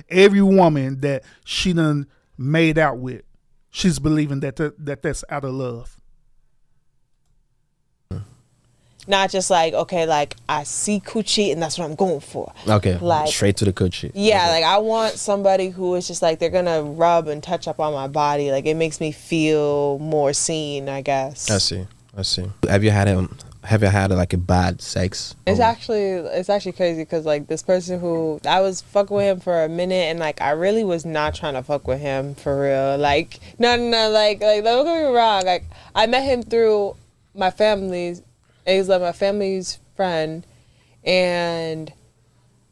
Every woman that she done made out with, she's believing that that's out of love. Not just like, okay, like I see coochie and that's what I'm going for. okay, Like straight to the coochie? yeah, like I want somebody who is just like they're gonna rub and touch up on my body. Like it makes me feel more seen, I guess. I see. Have you had like a bad sex? It's actually crazy because like this person who I was fucking with him for a minute and like I really was not trying to fuck with him for real. Like no, like don't get me wrong. Like I met him through my family's. He was like my family's friend, and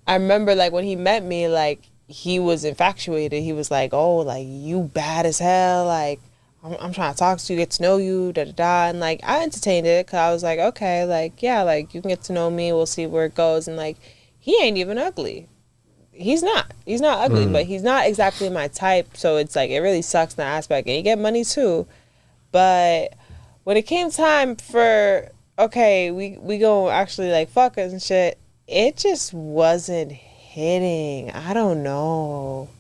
I remember like when he met me, like he was infatuated. He was like, "Oh, like you bad as hell. Like I'm trying to talk to you, get to know you, da da da." And like I entertained it because I was like, "Okay, like yeah, like you can get to know me. We'll see where it goes." And like he ain't even ugly. He's not ugly, but he's not exactly my type. So it's like it really sucks in that aspect. And you get money too, but when it came time for okay, we gonna actually like fuck us and shit, it just wasn't hitting. I don't know.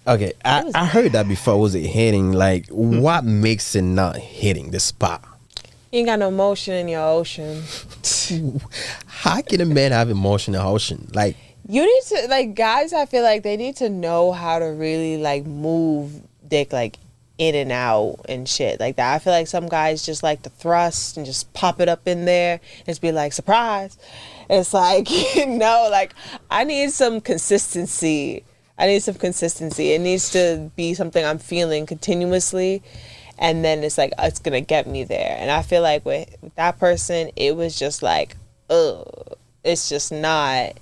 Okay, I heard that before. Was it hitting? Like, what makes it not hitting the spot? You ain't got no motion in your ocean. How can a man have emotion in the ocean? Like, you need to, like, guys, I feel like they need to know how to really, like, move dick, like, in and out and shit like that. I feel like some guys just like to thrust and just pop it up in there and just be like, surprise. It's like, you know, like, I need some consistency. It needs to be something I'm feeling continuously, and then it's like it's gonna get me there. And I feel like with that person, it was just like, ugh, it's just not.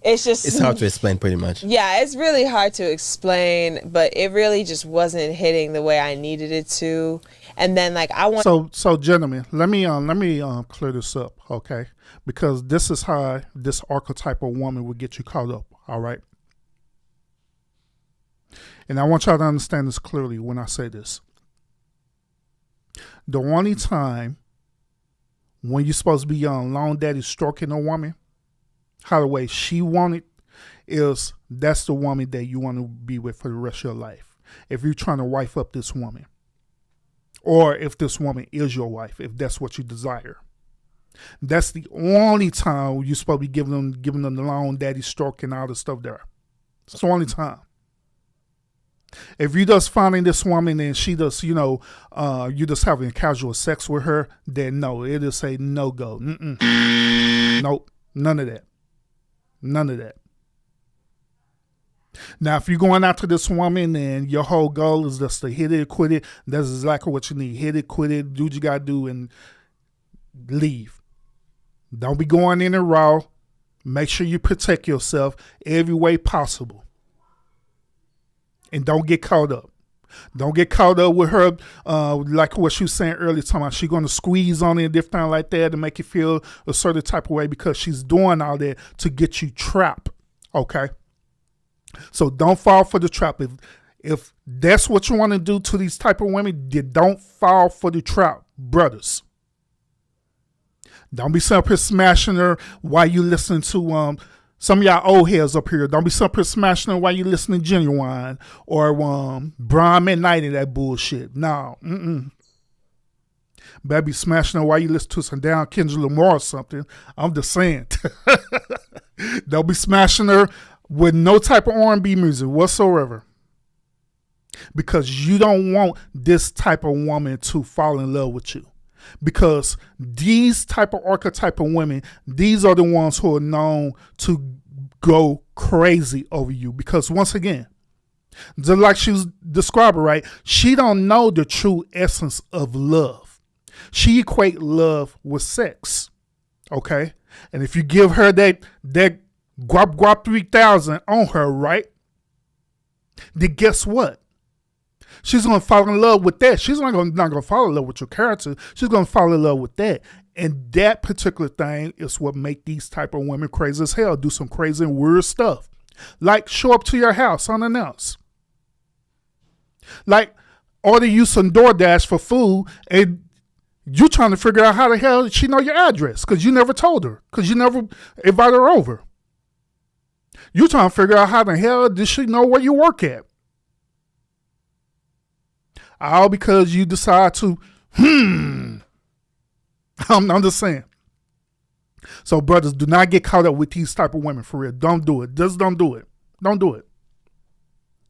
It's hard to explain, pretty much. Yeah, it's really hard to explain, but it really just wasn't hitting the way I needed it to. And then like I want. So gentlemen, let me clear this up, okay? Because this is how this archetypal woman will get you caught up. All right. And I want y'all to understand this clearly when I say this. The only time when you're supposed to be on long daddy stroking a woman, how the way she wanted, is that's the woman that you want to be with for the rest of your life. If you're trying to wife up this woman, or if this woman is your wife, if that's what you desire, that's the only time you're supposed to be giving them the long daddy stroke and all the stuff there. It's the only time. If you just finding this woman and she just, you just having casual sex with her, then no, it'll say no go. Nope, none of that. None of that. Now, if you're going out to this woman and your whole goal is just to hit it, quit it, that's exactly what you need. Hit it, quit it, do what you got to do, and leave. Don't be going in and raw. Make sure you protect yourself every way possible. And don't get caught up. Don't get caught up with her, like what she was saying earlier, talking about she's going to squeeze on it and different like that to make you feel a certain type of way because she's doing all that to get you trapped, okay? So don't fall for the trap. If that's what you want to do to these type of women, then don't fall for the trap, brothers. Don't be up here smashing her while you listen to some of y'all old heads up here. Don't be up here smashing her while you listening to Genuine or Brian McKnight and that bullshit. No. Better be smashing her while you listen to some down Kendrick Lamar or something. I'm just saying. Don't be smashing her with no type of R&B music whatsoever. because you don't want this type of woman to fall in love with you. Because these type of archetypal women, these are the ones who are known to go crazy over you. Because once again, just like she was describing, right? She don't know the true essence of love. She equate love with sex. Okay? And if you give her that guap guap 3000 on her, right? Then guess what? She's gonna fall in love with that. She's not gonna fall in love with your character. She's gonna fall in love with that. And that particular thing is what make these type of women crazy as hell. Do some crazy and weird stuff. Like show up to your house unannounced. Like order you some DoorDash for food and you trying to figure out how the hell she know your address because you never told her, because you never invited her over. You trying to figure out how the hell does she know where you work at. All because you decide to, I'm just saying. So brothers, do not get caught up with these type of women for real. Don't do it. Just don't do it. Don't do it.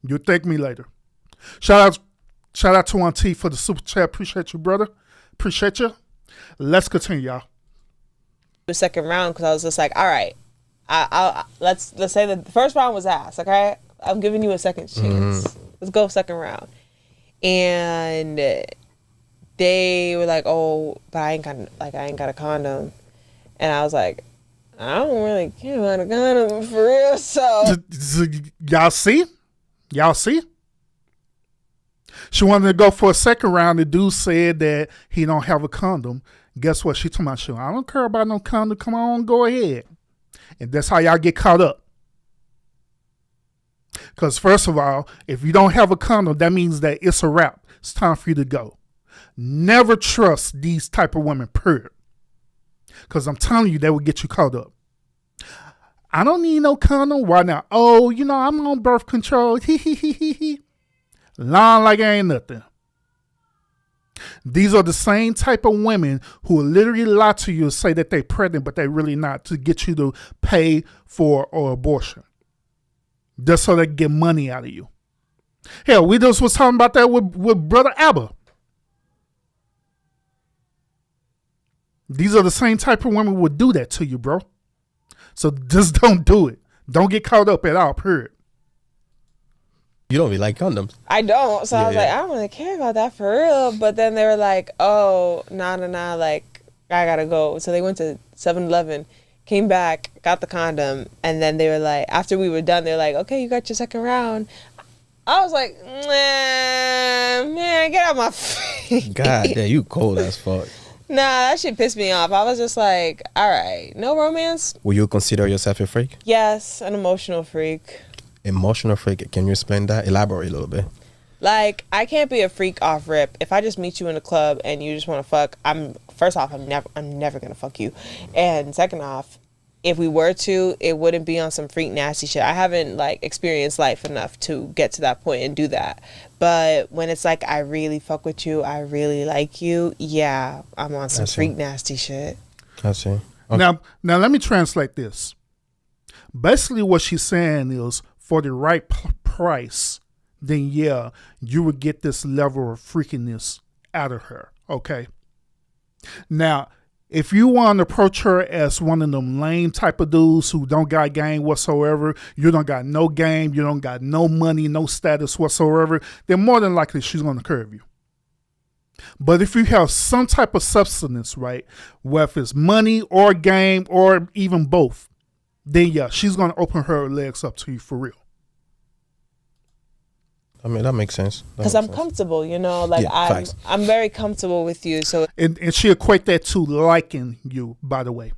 You'll thank me later. Shout out to Auntie for the super chat. Appreciate you, brother. Appreciate you. Let's continue, y'all. The second round, because I was just like, all right, let's say the first round was ass. Okay, I'm giving you a second chance. Let's go second round. And they were like, oh, but I ain't got a condom. And I was like, I don't really care about a condom for real. So y'all see? She wanted to go for a second round. The dude said that he don't have a condom. Guess what? She told me, I don't care about no condom. Come on, go ahead. And that's how y'all get caught up. Because first of all, if you don't have a condom, that means that it's a wrap. It's time for you to go. Never trust these type of women, period. Because I'm telling you, they will get you caught up. I don't need no condom. Why now? Oh, I'm on birth control. Lying like I ain't nothing. These are the same type of women who will literally lie to you and say that they're pregnant, but they're really not, to get you to pay for an abortion. Just so they can get money out of you. Hell, we just was talking about that with Brother A.R.R.D.L. These are the same type of women who would do that to you, bro. So just don't do it. Don't get caught up at all, period. You don't really like condoms. I don't. So I was like, I don't really care about that for real. But then they were like, oh, nah, like, I gotta go. So they went to 7-Eleven, came back, got the condom, and then they were like, after we were done, they were like, okay, you got your second round. I was like, man, get out my face. God damn, you cold as fuck. Nah, that shit pissed me off. I was just like, all right, no romance? Will you consider yourself a freak? Yes, an emotional freak. Emotional freak. Can you explain that? Elaborate a little bit. Like, I can't be a freak off rip. If I just meet you in a club and you just want to fuck, first off, I'm never gonna fuck you. And second off, if we were to, it wouldn't be on some freak nasty shit. I haven't experienced life enough to get to that point and do that. But when it's like, I really fuck with you, I really like you, yeah, I'm on some freak nasty shit. I see. Okay. Now let me translate this. Basically what she's saying is, for the right price, then yeah, you would get this level of freakiness out of her. Okay. Now, if you want to approach her as one of them lame type of dudes who don't got game whatsoever, you don't got no game, you don't got no money, no status whatsoever, then more than likely she's going to curve you. But if you have some type of substance, right, whether it's money or game or even both, then yeah, she's going to open her legs up to you for real. I mean, that makes sense. Because I'm comfortable, I'm very comfortable with you. So, and she equate that to liking you, by the way.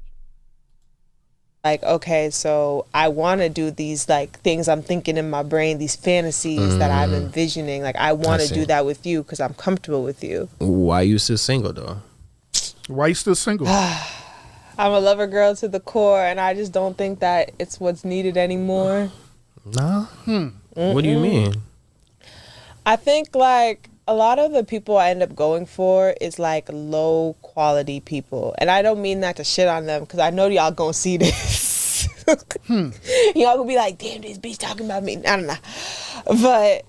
Like, okay, so I want to do these things I'm thinking in my brain, these fantasies that I'm envisioning. Like, I want to do that with you because I'm comfortable with you. Why you still single though? Why you still single? I'm a lover girl to the core, and I just don't think that it's what's needed anymore. Nah. What do you mean? I think a lot of the people I end up going for is low quality people. And I don't mean that to shit on them because I know y'all gonna see this. Y'all gonna be like, damn, this bitch talking about me. I don't know. But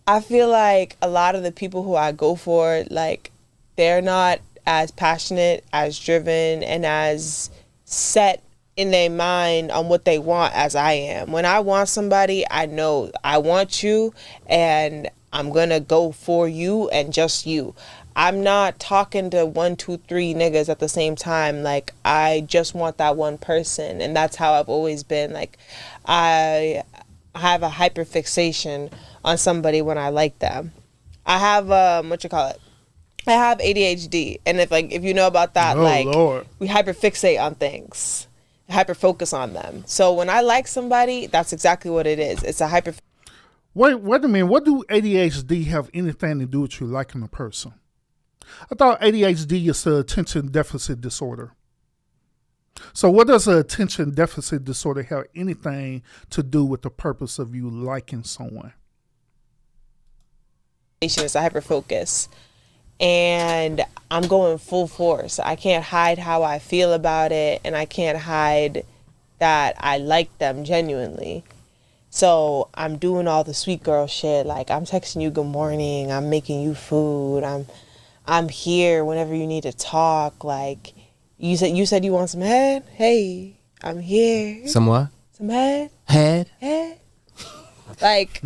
I feel like a lot of the people who I go for, like, they're not as passionate, as driven, and as set in their mind on what they want as I am. When I want somebody, I know I want you, and I'm gonna go for you and just you. I'm not talking to 1, 2, 3 niggas at the same time. Like, I just want that one person, and that's how I've always been. Like, I have a hyperfixation on somebody when I like them. I have I have ADHD, and if you know about that, Lord. we hyperfixate on things, hyperfocus on them. So when I like somebody, that's exactly what it is. It's a hyper. Wait a minute. What do ADHD have anything to do with you liking a person? I thought ADHD is an attention deficit disorder. So what does an attention deficit disorder have anything to do with the purpose of you liking someone? It's a hyperfocus, and I'm going full force. I can't hide how I feel about it, and I can't hide that I like them genuinely. So I'm doing all the sweet girl shit. Like, I'm texting you good morning, I'm making you food, I'm here whenever you need to talk. Like, you said you want some head? Hey, I'm here. Some what? Some head? Head? Head? Like,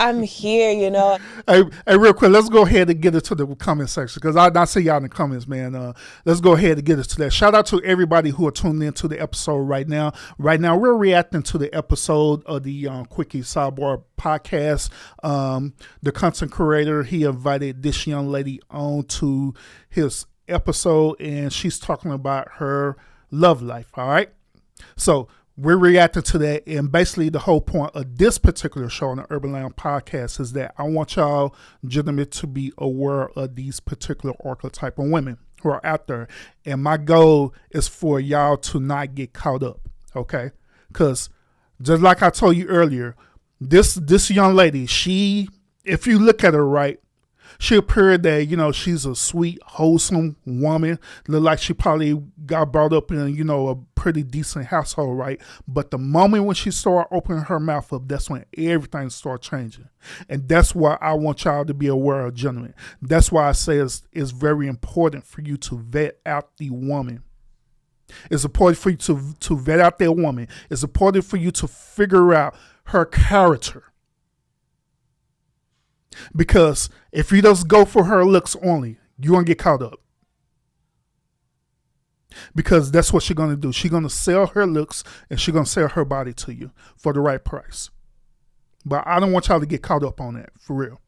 I'm here, you know. Hey, real quick, let's go ahead and get into the comment section, because I see y'all in the comments, man. Let's go ahead and get into that. Shout out to everybody who are tuned into the episode right now. Right now, we're reacting to the episode of the Quickie Sidebar podcast. The content creator, he invited this young lady on to his episode, and she's talking about her love life, all right? So we're reacting to that, and basically the whole point of this particular show on the Urban Lounge podcast is that I want y'all gentlemen to be aware of these particular archetypal women who are out there, and my goal is for y'all to not get caught up, okay? Because just like I told you earlier, this young lady, if you look at her right, she appeared that, you know, she's a sweet, wholesome woman. Look like she probably got brought up in, you know, a pretty decent household, right? But the moment when she started opening her mouth up, that's when everything started changing. And that's why I want y'all to be aware of, gentlemen. That's why I say it's very important for you to vet out the woman. It's important for you to vet out that woman. It's important for you to figure out her character. Because if you just go for her looks only, you're going to get caught up. Because that's what she's going to do. She's going to sell her looks, and she's going to sell her body to you for the right price. But I don't want y'all to get caught up on that, for real.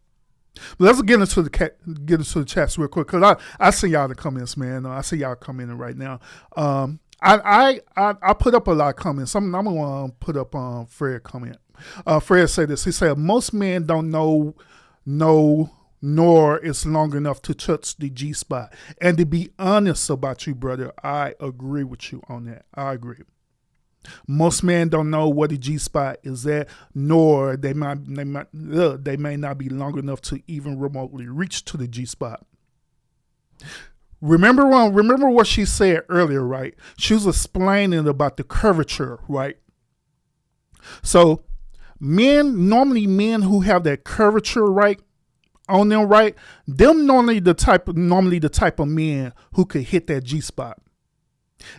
But let's get into the chats real quick, because I see y'all in the comments, man. I see y'all commenting right now. I put up a lot of comments. I'm going to put up Fred comment. Fred said this. He said, most men don't know nor it's long enough to touch the G-spot. And to be honest about you, brother, I agree with you on that. I agree. Most men don't know what the G-spot is at, nor they may not be long enough to even remotely reach to the G-spot. Remember what she said earlier, right? She was explaining about the curvature, right? So normally men who have that curvature, right, on them, right, them normally the type of men who could hit that G-spot.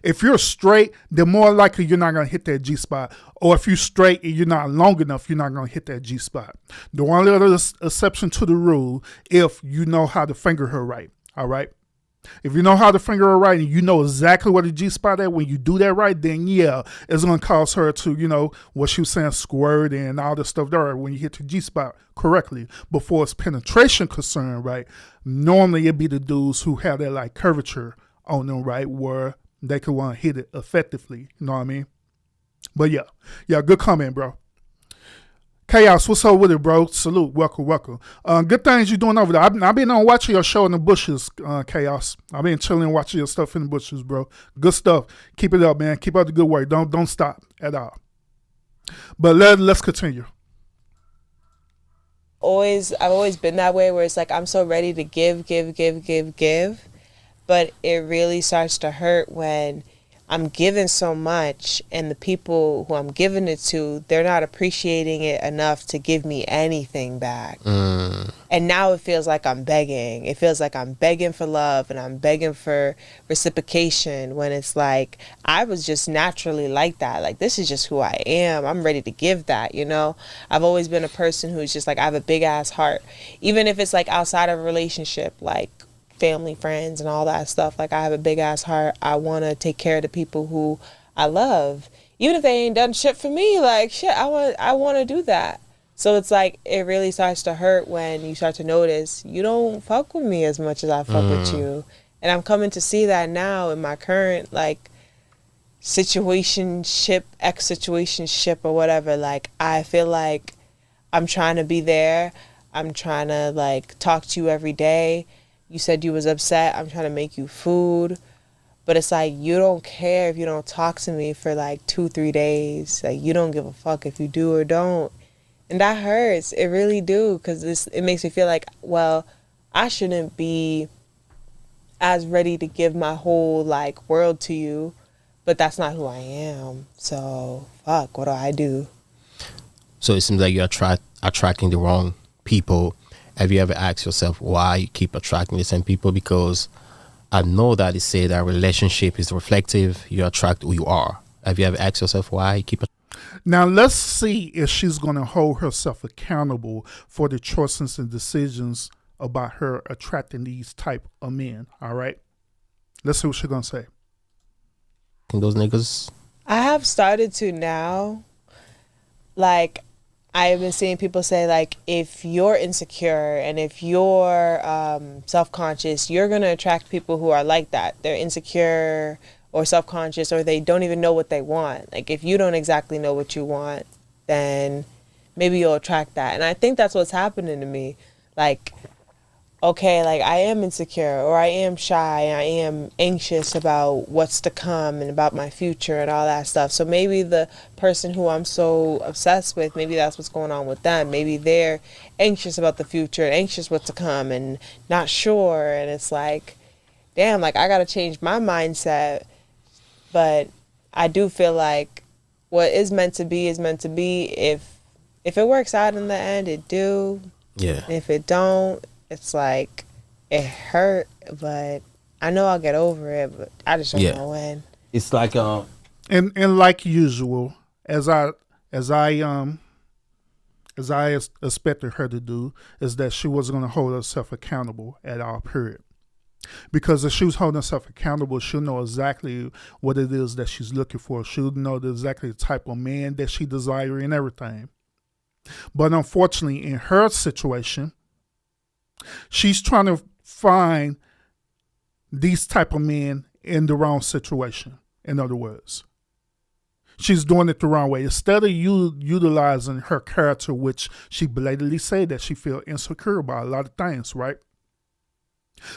If you're straight, then more likely you're not going to hit that G-spot. Or if you're straight and you're not long enough, you're not going to hit that G-spot. The only other exception to the rule, if you know how to finger her right, all right? If you know how to finger her right and you know exactly what the G-spot is, when you do that right, then yeah, it's going to cause her to, you know, what she was saying, squirt and all this stuff there when you hit the G-spot correctly. Before it's penetration concern, right, normally it'd be the dudes who have that like curvature on them, right, where they could want to hit it effectively, you know what I mean? But yeah, good comment, bro. Chaos, what's up with it, bro? Salute, welcome. Good things you doing over there. I've been on watching your show in the bushes, Chaos. I've been chilling, watching your stuff in the bushes, bro. Good stuff. Keep it up, man. Keep up the good work. Don't stop at all. But let's continue. I've always been that way, where it's like I'm so ready to give, but it really starts to hurt when I'm giving so much, and the people who I'm giving it to, they're not appreciating it enough to give me anything back. And now it feels like I'm begging. It feels like I'm begging for love and I'm begging for reciprocation, when it's like I was just naturally like that. Like, this is just who I am. I'm ready to give that, you know? I've always been a person who's just like, I have a big ass heart. Even if it's like outside of a relationship, like family, friends, and all that stuff. Like, I have a big ass heart. I want to take care of the people who I love, even if they ain't done shit for me. Like, shit, I want to do that. So it's like, it really starts to hurt when you start to notice you don't fuck with me as much as I fuck with you. And I'm coming to see that now in my current like situationship, ex-situationship or whatever. Like, I feel like I'm trying to be there. I'm trying to like talk to you every day. You said you was upset. I'm trying to make you food. But it's like, you don't care if you don't talk to me for like 2-3 days. Like, you don't give a fuck if you do or don't. And that hurts. It really do. Because it makes me feel like, well, I shouldn't be as ready to give my whole like world to you. But that's not who I am. So, fuck, what do I do? So it seems like you're attracting the wrong people. Have you ever asked yourself why you keep attracting the same people? Because I know that they say that relationship is reflective. You attract who you are. Have you ever asked yourself why you keep Now let's see if she's going to hold herself accountable for the choices and decisions about her attracting these type of men. All right, let's see what she's going to say. those niggas? I have started to now. Like, I've been seeing people say, like, if you're insecure and if you're self-conscious, you're going to attract people who are like that. They're insecure or self-conscious, or they don't even know what they want. Like, if you don't exactly know what you want, then maybe you'll attract that. And I think that's what's happening to me. Like, okay, like, I am insecure, or I am shy, I am anxious about what's to come and about my future and all that stuff. So maybe the person who I'm so obsessed with, maybe that's what's going on with them. Maybe they're anxious about the future and anxious what's to come and not sure. And it's like, damn, like, I got to change my mindset. But I do feel like what is meant to be is meant to be. If it works out in the end, it do. Yeah. And if it don't, it's like, it hurt, but I know I'll get over it, but I just don't know when. It's like And like usual, as I expected her to do, is that she wasn't going to hold herself accountable at all, period. Because if she was holding herself accountable, she'll know exactly what it is that she's looking for. She'll know exactly the type of man that she desires and everything. But unfortunately, in her situation, she's trying to find these type of men in the wrong situation. In other words, she's doing it the wrong way. Instead of utilizing her character, which she blatantly said that she feels insecure about a lot of things, right?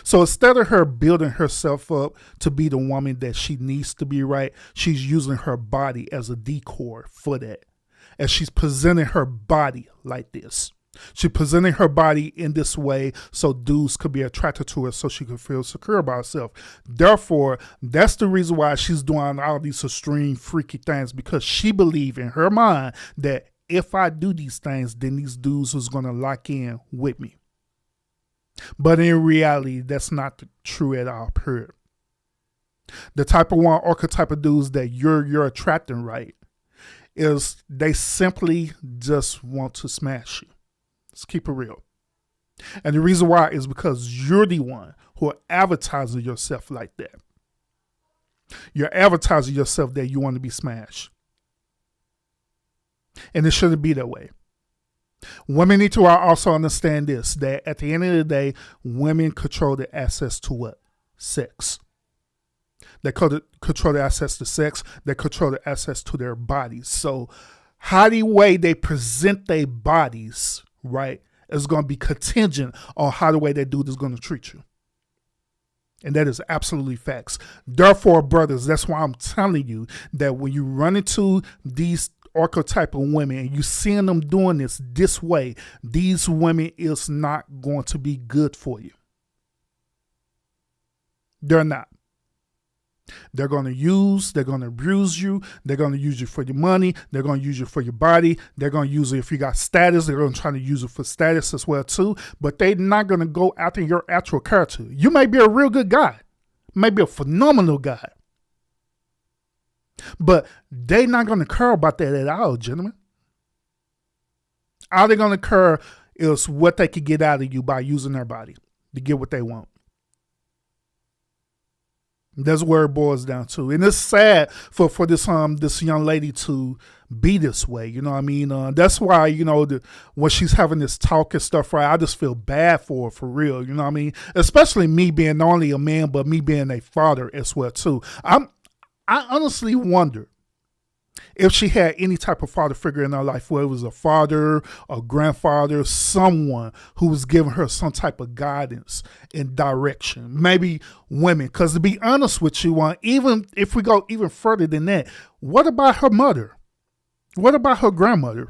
So instead of her building herself up to be the woman that she needs to be, right, she's using her body as a decoy for that. And she's presenting her body like this. She's presenting her body in this way so dudes could be attracted to her, so she could feel secure about herself. Therefore, that's the reason why she's doing all these extreme freaky things, because she believes in her mind that if I do these things, then these dudes is going to lock in with me. But in reality, that's not true at all, period. The type of one archetype of dudes that you're attracting, right, is they simply just want to smash you. Let's keep it real. And the reason why is because you're the one who are advertising yourself like that. You're advertising yourself that you want to be smashed. And it shouldn't be that way. Women need to also understand this, that at the end of the day, women control the access to what? Sex. They control the access to sex. They control the access to their bodies. So how the way they present their bodies, right, is going to be contingent on how the way that dude is going to treat you. And that is absolutely facts. Therefore, brothers, that's why I'm telling you that when you run into these archetype of women and you seeing them doing this way, these women is not going to be good for you. They're not. They're going to use, they're going to abuse you, they're going to use you for your money, they're going to use you for your body, they're going to use it if you got status, they're going to try to use it for status as well too, but they're not going to go after your actual character. You may be a real good guy, maybe a phenomenal guy, but they're not going to care about that at all, gentlemen. All they're going to care is what they could get out of you by using their body to get what they want. That's where it boils down to. And it's sad for this young lady to be this way. You know what I mean? That's why, when she's having this talk and stuff, right, I just feel bad for her, for real. You know what I mean? Especially me being not only a man, but me being a father as well, too. I honestly wonder if she had any type of father figure in her life, whether it was a father, a grandfather, someone who was giving her some type of guidance and direction. Maybe women, because to be honest with you, even if we go even further than that, what about her mother? What about her grandmother?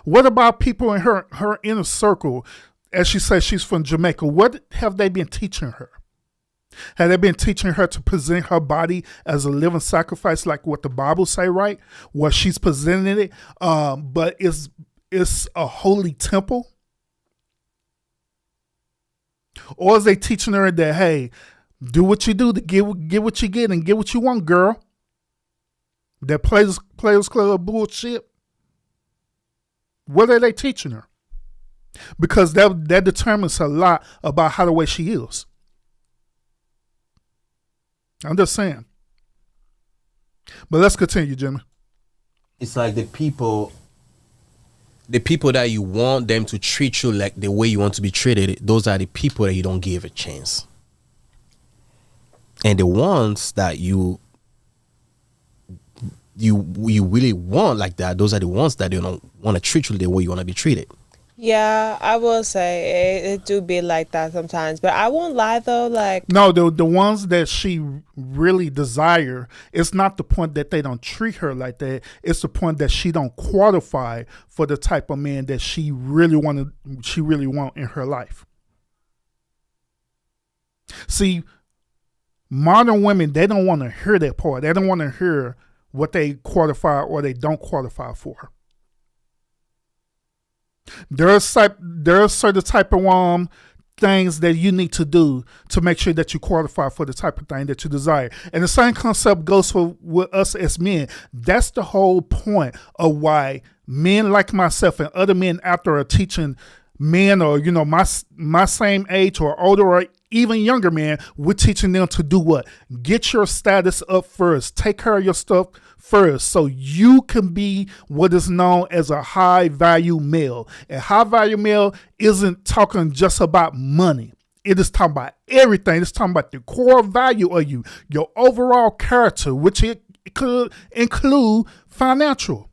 What about people in her inner circle? As she says, she's from Jamaica. What have they been teaching her? Had they been teaching her to present her body as a living sacrifice, like what the Bible say, right? What she's presenting it, but it's a holy temple? Or is they teaching her that, hey, do what you do to get what you get and get what you want, girl? That Players Club bullshit? What are they teaching her? Because that determines a lot about how the way she is. I'm just saying. But let's continue, Jimmy. It's like the people that you want them to treat you like the way you want to be treated, those are the people that you don't give a chance. And the ones that you really want like that, those are the ones that they don't want to treat you the way you want to be treated. Yeah, I will say it do be like that sometimes, but I won't lie though. Like, no, the ones that she really desire, it's not the point that they don't treat her like that. It's the point that she don't qualify for the type of man that she really want in her life. See, modern women, they don't want to hear that part. They don't want to hear what they qualify or they don't qualify for. There are certain type of things that you need to do to make sure that you qualify for the type of thing that you desire. And the same concept goes with us as men. That's the whole point of why men like myself and other men out there are teaching men, or my same age or older or even younger men, we're teaching them to do what? Get your status up first. Take care of your stuff first, so you can be what is known as a high value male. And high value male isn't talking just about money. It is talking about everything. It's talking about the core value of you, your overall character, which it could include financial.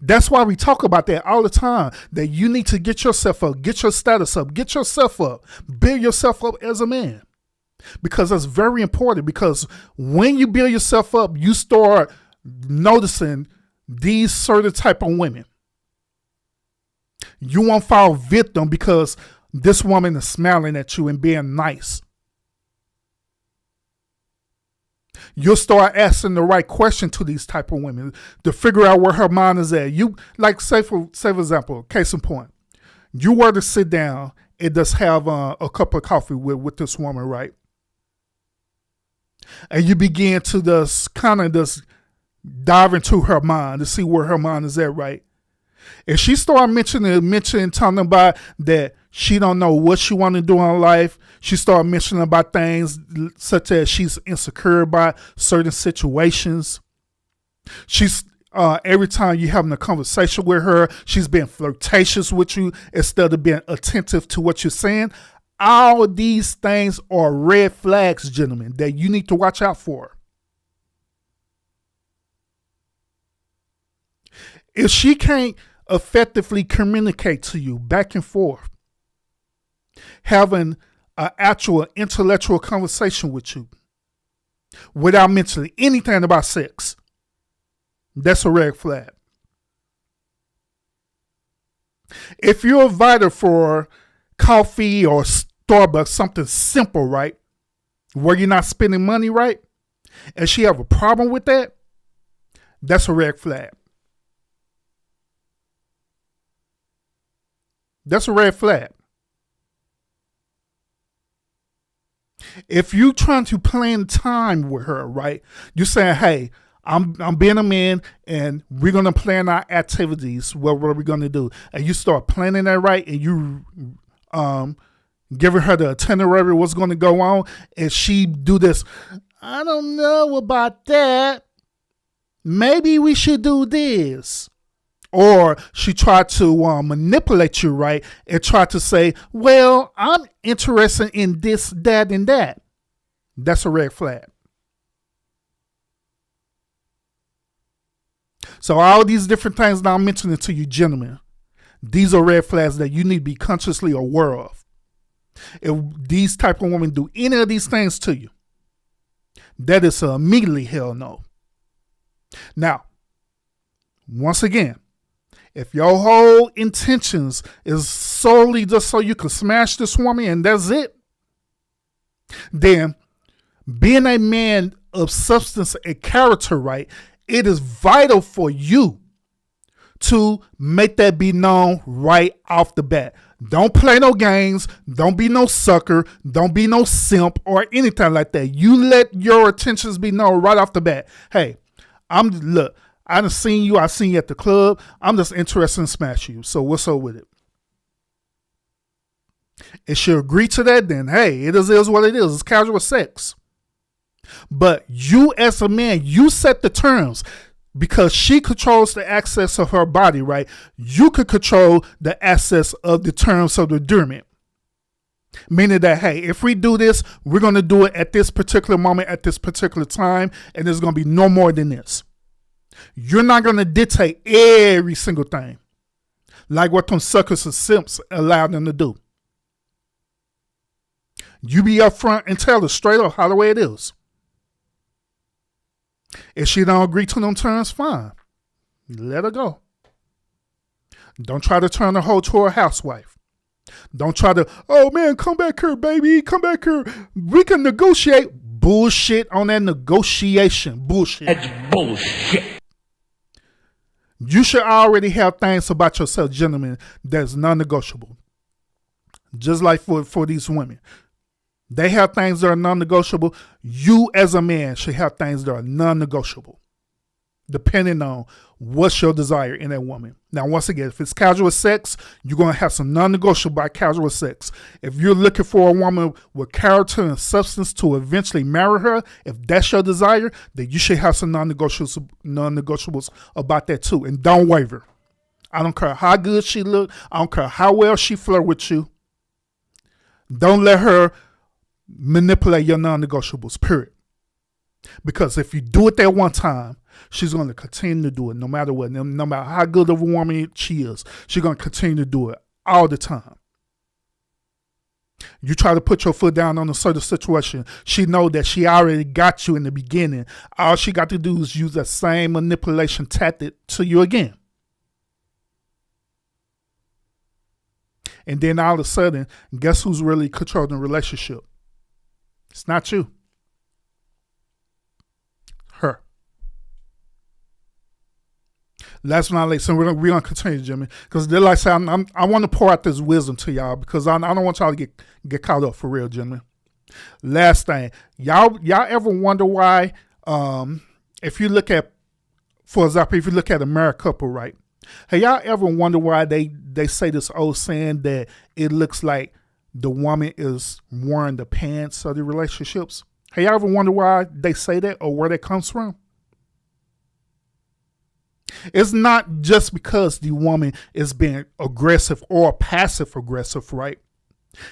That's why we talk about that all the time, that you need to get yourself up, get your status up, get yourself up, build yourself up as a man. Because that's very important, because when you build yourself up, you start noticing these certain type of women. You won't fall victim because this woman is smiling at you and being nice. You'll start asking the right question to these type of women to figure out where her mind is at. You, like, say for example, case in point, you were to sit down and just have a cup of coffee with this woman, right? And you begin to just kind of just dive into her mind to see where her mind is at, right? If she start mentioning, talking about that she don't know what she want to do in life, she start mentioning about things such as she's insecure about certain situations. She's every time you having a conversation with her, she's being flirtatious with you instead of being attentive to what you're saying. All these things are red flags, gentlemen, that you need to watch out for. If she can't effectively communicate to you back and forth, having an actual intellectual conversation with you without mentioning anything about sex, that's a red flag. If you invite her for coffee or Starbucks, something simple, right? where you're not spending money right, and she have a problem with that, that's a red flag. That's a red flag. If you trying to plan time with her, right? You're saying, hey, I'm being a man and we're gonna plan our activities. What are we gonna do? And you start planning that right, and you giving her the itinerary, what's gonna go on, and she do this. I don't know about that. Maybe we should do this. Or she tried to manipulate you, right? And try to say, well, I'm interested in this, that, and that. That's a red flag. So all these different things that I'm mentioning to you, gentlemen, these are red flags that you need to be consciously aware of. If these type of women do any of these things to you, that is immediately hell no. Now, once again, if your whole intentions is solely just so you can smash this woman and that's it, then being a man of substance and character, right, it is vital for you to make that be known right off the bat. Don't play no games. Don't be no sucker. Don't be no simp or anything like that. You let your intentions be known right off the bat. Hey, look, I done seen you. I seen you at the club. I'm just interested in smashing you. So what's up with it? If she agree to that, then hey, it is what it is. It's casual sex. But you as a man, you set the terms. Because she controls the access of her body, right? You could control the access of the terms of the endearment. Meaning that, hey, if we do this, we're going to do it at this particular moment, at this particular time, and there's going to be no more than this. You're not going to dictate every single thing. Like what them suckers and simps allow them to do. You be upfront and tell her straight up how the way it is. If she don't agree to them terms, fine. Let her go. Don't try to turn her whole to a housewife. Don't try to, oh man, come back here, baby. Come back here. We can negotiate. Bullshit on that negotiation. Bullshit. That's bullshit. You should already have things about yourself, gentlemen, that's non-negotiable. Just like for these women. They have things that are non-negotiable. You as a man should have things that are non-negotiable, depending on what's your desire in that woman. Now, once again, if it's casual sex, you're going to have some non-negotiable by casual sex. If you're looking for a woman with character and substance to eventually marry her, if that's your desire, then you should have some non-negotiables about that too. And don't waver. I don't care how good she look. I don't care how well she flirt with you. Don't let her manipulate your non-negotiables, period. Because if you do it that one time, she's going to continue to do it no matter what. No matter how good of a woman she is, she's going to continue to do it all the time. You try to put your foot down on a certain situation, she know that she already got you in the beginning. All she got to do is use that same manipulation tactic to you again. And then all of a sudden, guess who's really controlling the relationship? It's not you. Her. Last but not least, so we're gonna continue, Jimmy, because like I said, I want to pour out this wisdom to y'all because I don't want y'all to get caught up for real, Jimmy. Last thing, y'all ever wonder why? If you look at, for example, if you look at a married couple, right? Hey, y'all ever wonder why they say this old saying that it looks like the woman is wearing the pants of the relationships? Hey, y'all ever wonder why they say that or where that comes from? It's not just because the woman is being aggressive or passive aggressive, right?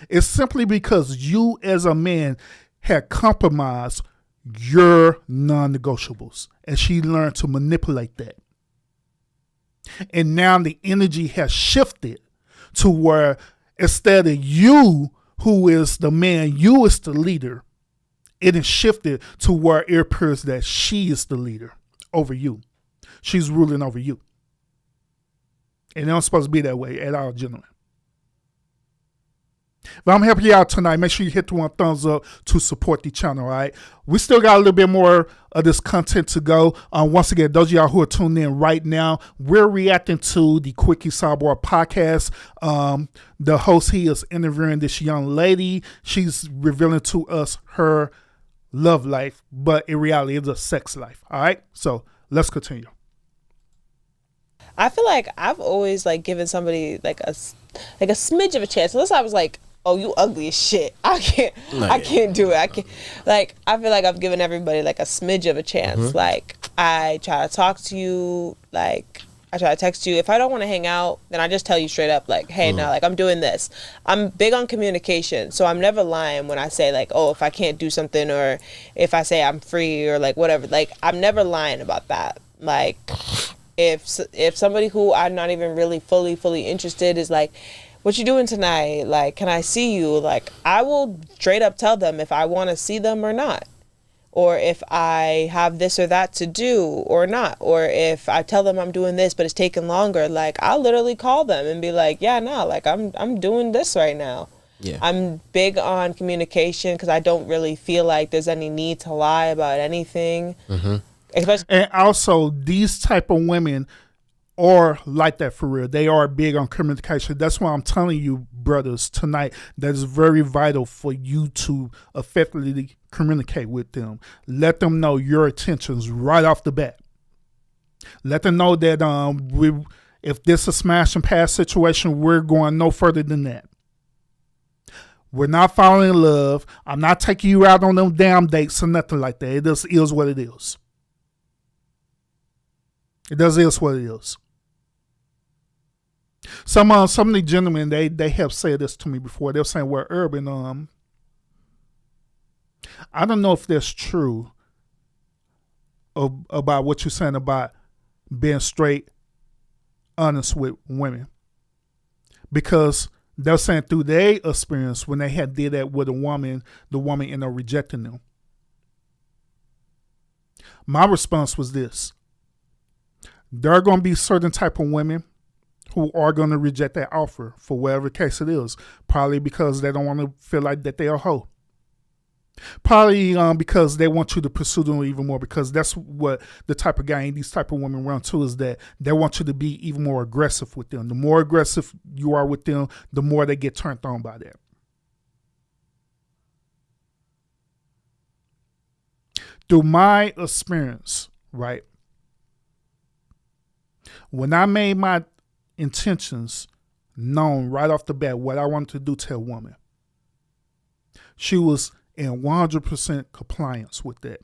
It's simply because you as a man had compromised your non-negotiables and she learned to manipulate that. And now the energy has shifted to where instead of you, who is the man, you is the leader, it is shifted to where it appears that she is the leader over you. She's ruling over you. And it don't supposed to be that way at all, gentlemen. But I'm helping you out tonight. Make sure you hit the one thumbs up to support the channel, all right? We still got a little bit more of this content to go. Once again, those of y'all who are tuned in right now, we're reacting to the Quicky Sidebar podcast. The host, he is interviewing this young lady. She's revealing to us her love life, but in reality, it's a sex life, all right? So let's continue. I feel like I've always like given somebody like a smidge of a chance. Unless I was like, oh, you ugly as shit. I can't do it. I can't. Like, I feel like I've given everybody like a smidge of a chance. Like, I try to talk to you. Like, I try to text you. If I don't want to hang out, then I just tell you straight up, like, hey, no, like, I'm doing this. I'm big on communication, so I'm never lying when I say like, oh, if I can't do something, or if I say I'm free, or like whatever. Like, I'm never lying about that. Like, if somebody who I'm not even really fully interested is like, what you doing tonight? Like, can I see you? Like, I will straight up tell them if I want to see them or not. Or if I have this or that to do or not. Or if I tell them I'm doing this, but it's taking longer. Like, I'll literally call them and be like, yeah, no, like, I'm doing this right now. Yeah. I'm big on communication because I don't really feel like there's any need to lie about anything. Especially. And also, these type of women are like that for real. They are big on communication. That's why I'm telling you, brothers, tonight, that is very vital for you to effectively communicate with them. Let them know your intentions right off the bat. Let them know that if this is a smash and pass situation, we're going no further than that. We're not falling in love. I'm not taking you out on them damn dates or nothing like that. It just is what it is. It does is what it is. Some of the gentlemen, they have said this to me before. They're saying, well, Urban, I don't know if that's true about what you're saying about being straight, honest with women. Because they're saying through their experience, when they had did that with a woman, the woman ended up rejecting them. My response was this. There are going to be certain type of women who are going to reject that offer for whatever case it is. Probably because they don't want to feel like that they're a hoe. Probably because they want you to pursue them even more, because that's what the type of guy these type of women run to, is that they want you to be even more aggressive with them. The more aggressive you are with them, the more they get turned on by that. Through my experience, right? When I made my intentions known right off the bat, what I wanted to do to a woman, she was in 100% compliance with that.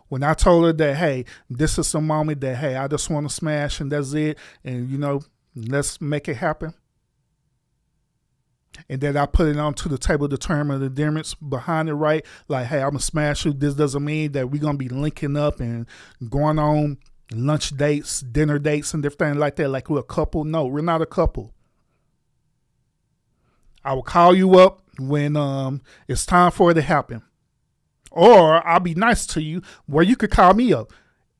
When I told her that, hey, this is a moment that, hey, I just want to smash and that's it, and, you know, let's make it happen. And then I put it onto the table to determine the difference behind it, right? Like, hey, I'm going to smash you. This doesn't mean that we're going to be linking up and going on lunch dates, dinner dates, and different things like that. Like we're a couple. No, we're not a couple. I will call you up when it's time for it to happen. Or I'll be nice to you where you could call me up.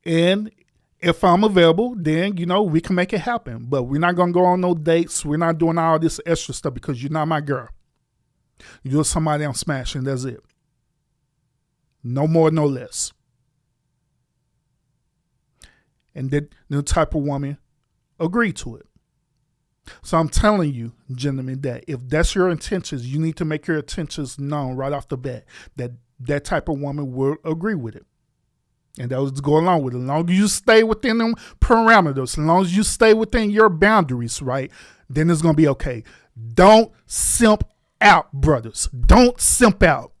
And if I'm available, then, you know, we can make it happen. But we're not going to go on no dates. We're not doing all this extra stuff because you're not my girl. You're somebody I'm smashing. That's it. No more, no less. And then the type of woman agreed to it. So I'm telling you, gentlemen, that if that's your intentions, you need to make your intentions known right off the bat, that that type of woman will agree with it. And that was go along with it. As long as you stay within them parameters, as long as you stay within your boundaries, right, then it's going to be okay. Don't simp out, brothers. Don't simp out.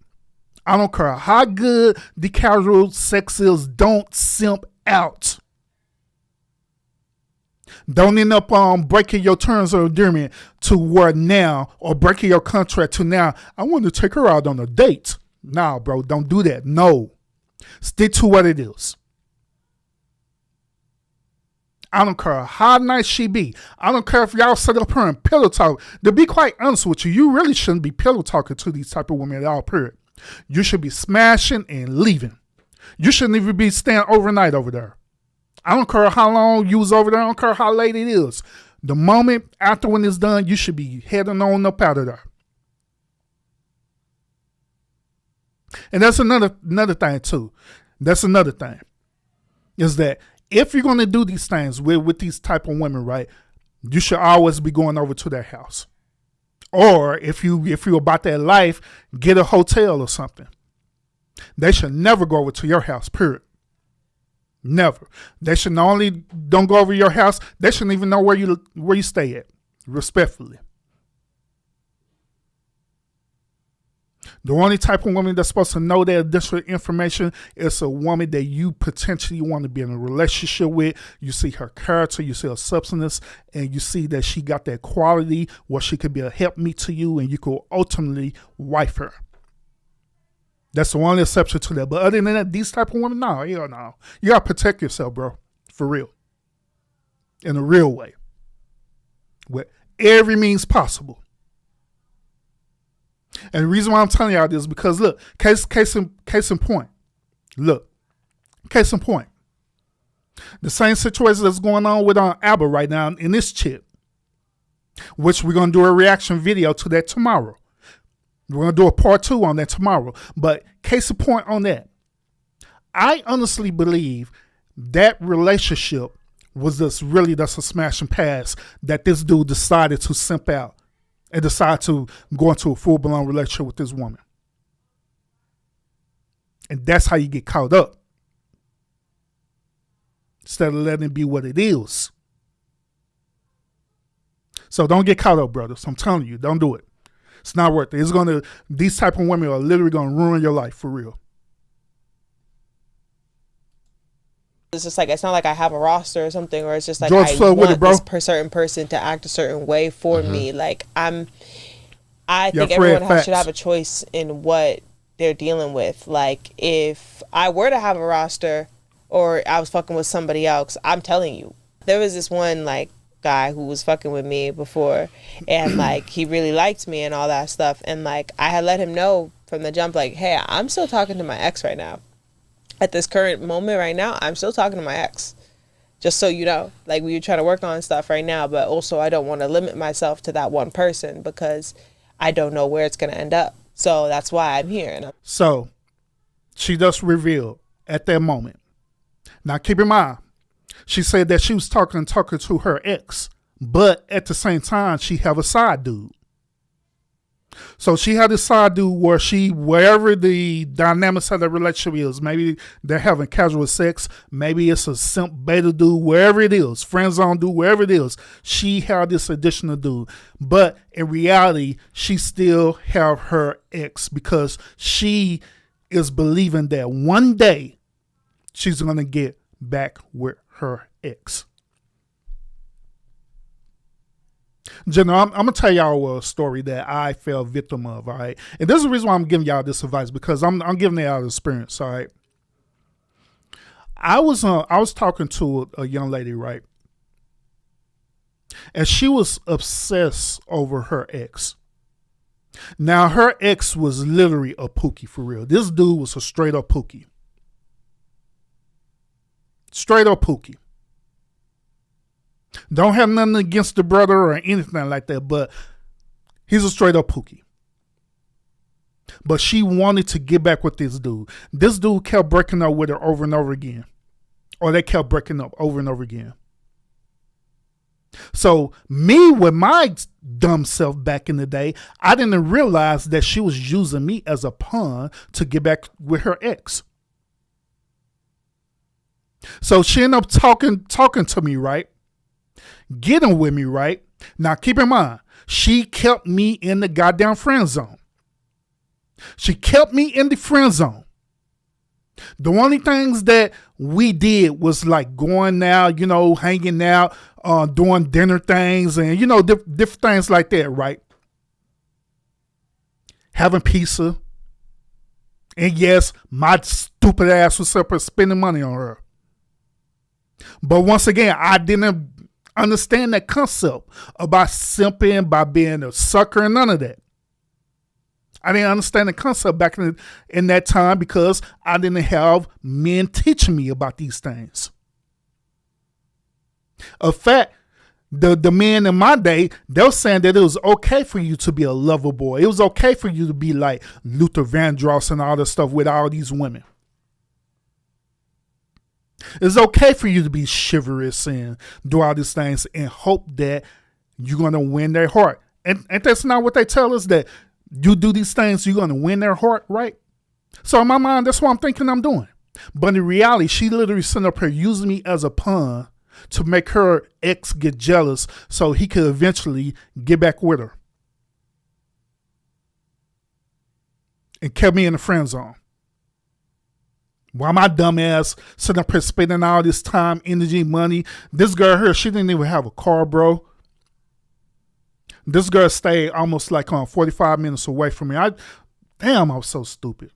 I don't care how good the casual sex is. Don't simp out. Don't end up breaking your terms of agreement to where now, or breaking your contract to now, I want to take her out on a date. Nah, bro, don't do that. No. Stick to what it is. I don't care how nice she be. I don't care if y'all set up her and pillow talk. To be quite honest with you, you really shouldn't be pillow talking to these type of women at all, period. You should be smashing and leaving. You shouldn't even be staying overnight over there. I don't care how long you was over there. I don't care how late it is. The moment after when it's done, you should be heading on up out of there. And that's another thing too. That's another thing. Is that if you're going to do these things with these type of women, right, you should always be going over to their house. Or if you're about that life, get a hotel or something. They should never go over to your house, period. Never. They should not only don't go over your house, they shouldn't even know where you stay at, respectfully. The only type of woman that's supposed to know that additional information is a woman that you potentially want to be in a relationship with. You see her character, you see her substance, and you see that she got that quality where she could be a helpmeet to you and you could ultimately wife her. That's the only exception to that. But other than that, these type of women, no. You got to protect yourself, bro. For real. In a real way. With every means possible. And the reason why I'm telling y'all this is because, look, case in point. Look, case in point. The same situation that's going on with A.R.R.D.L right now in this chick, which we're going to do a reaction video to that tomorrow. We're going to do a part 2 on that tomorrow. But case in point on that, I honestly believe that relationship was just a smash and pass that this dude decided to simp out and decide to go into a full-blown relationship with this woman. And that's how you get caught up. Instead of letting it be what it is. So don't get caught up, brothers. I'm telling you, don't do it. It's not worth it. These type of women are literally going to ruin your life, for real. It's just like, it's not like I have a roster or something, or it's just like George I Floyd want with it, this certain person to act a certain way for me. Like I think Fred everyone should facts. have a choice in what they're dealing with. Like if I were to have a roster or I was fucking with somebody else, I'm telling you, there was this one like guy who was fucking with me before, and like he really liked me and all that stuff, and like I had let him know from the jump, like, hey, I'm still talking to my ex right now. At this current moment right now, I'm still talking to my ex. Just so you know, like we're trying to work on stuff right now, but also I don't want to limit myself to that one person because I don't know where it's going to end up. So that's why I'm here. So she just revealed at that moment. Now keep in mind, she said that she was talking to her ex, but at the same time, she have a side dude. So she had a side dude wherever the dynamics of the relationship is, maybe they're having casual sex, maybe it's a simp beta dude, wherever it is, friend zone dude, wherever it is, she had this additional dude. But in reality, she still have her ex because she is believing that one day she's going to get back with her ex. General, I'm going to tell y'all a story that I fell victim of, all right? And this is the reason why I'm giving y'all this advice, because I'm giving it out of experience, all right? I was talking to a young lady, right? And she was obsessed over her ex. Now, her ex was literally a pookie, for real. This dude was a straight up pookie. Straight up pookie. Don't have nothing against the brother or anything like that, but he's a straight up pookie. But she wanted to get back with this dude. This dude kept breaking up with her over and over again. Or they kept breaking up over and over again. So me, with my dumb self back in the day, I didn't realize that she was using me as a pawn to get back with her ex. So she ended up talking to me, right? Getting with me, right? Now, keep in mind, she kept me in the goddamn friend zone. She kept me in the friend zone. The only things that we did was like going out, hanging out, doing dinner things and, different things like that, right? Having pizza. And yes, my stupid ass was up spending money on her. But once again, I didn't understand that concept about simping, by being a sucker, and none of that. I didn't understand the concept back in that time because I didn't have men teaching me about these things. In fact, The men in my day, they were saying that it was okay for you to be a lover boy. It was okay for you to be like Luther Vandross and all this stuff with all these women. It's okay for you to be chivalrous and do all these things and hope that you're going to win their heart. And that's not what they tell us, that you do these things, you're going to win their heart, right? So in my mind, that's what I'm thinking I'm doing. But in reality, she literally sent up here using me as a pawn to make her ex get jealous so he could eventually get back with her. And kept me in the friend zone. Why my dumb ass sitting up here spending all this time, energy, money. This girl here, she didn't even have a car, bro. This girl stayed almost like 45 minutes away from me. Damn, I was so stupid.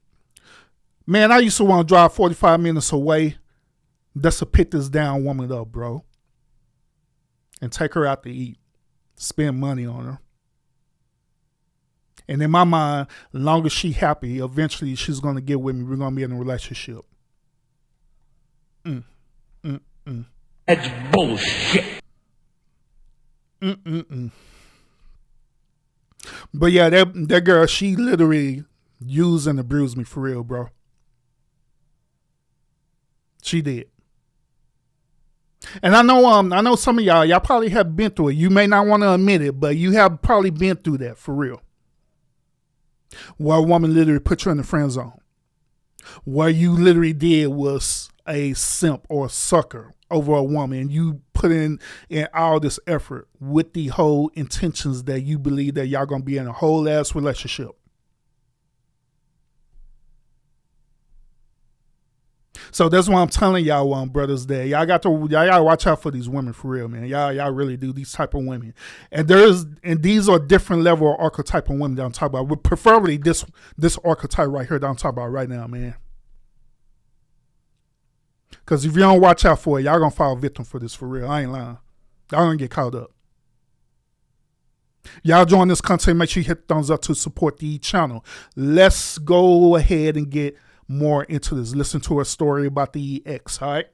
Man, I used to want to drive 45 minutes away just to pick this down woman up, bro. And take her out to eat. Spend money on her. And in my mind, as long as she happy, eventually she's going to get with me. We're going to be in a relationship. That's bullshit. But yeah, that girl, she literally used and abused me for real, bro. She did. And I know some of y'all probably have been through it. You may not want to admit it, but you have probably been through that for real. Where a woman literally put you in the friend zone. What you literally did was a simp or a sucker over a woman. You put in all this effort with the whole intentions that you believe that y'all gonna be in a whole ass relationship. So that's why I'm telling y'all, brothers, that y'all gotta watch out for these women for real, man. Y'all really do, these type of women. And these are different level of archetypal women that I'm talking about. Preferably this archetype right here that I'm talking about right now, man. Because if you don't watch out for it, y'all gonna fall victim for this for real. I ain't lying. Y'all gonna get caught up. Y'all join this content, make sure you hit the thumbs up to support the channel. Let's go ahead and get more into this. Listen to a story about the ex, all right?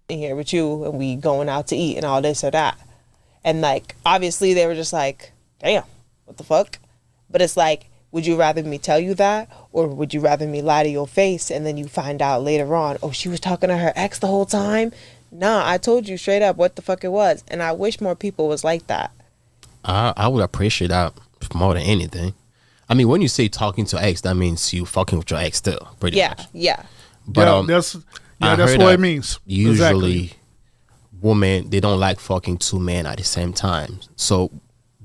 In here with you and we going out to eat and all this or that. And like, obviously they were just like, damn, what the fuck? But it's like, would you rather me tell you that? Or would you rather me lie to your face and then you find out later on, oh, she was talking to her ex the whole time? Nah, I told you straight up what the fuck it was. And I wish more people was like that. I would appreciate that more than anything. I mean, when you say talking to ex, that means you fucking with your ex still, pretty much. Yeah. But that's what it means. Usually, women, they don't like fucking two men at the same time. So,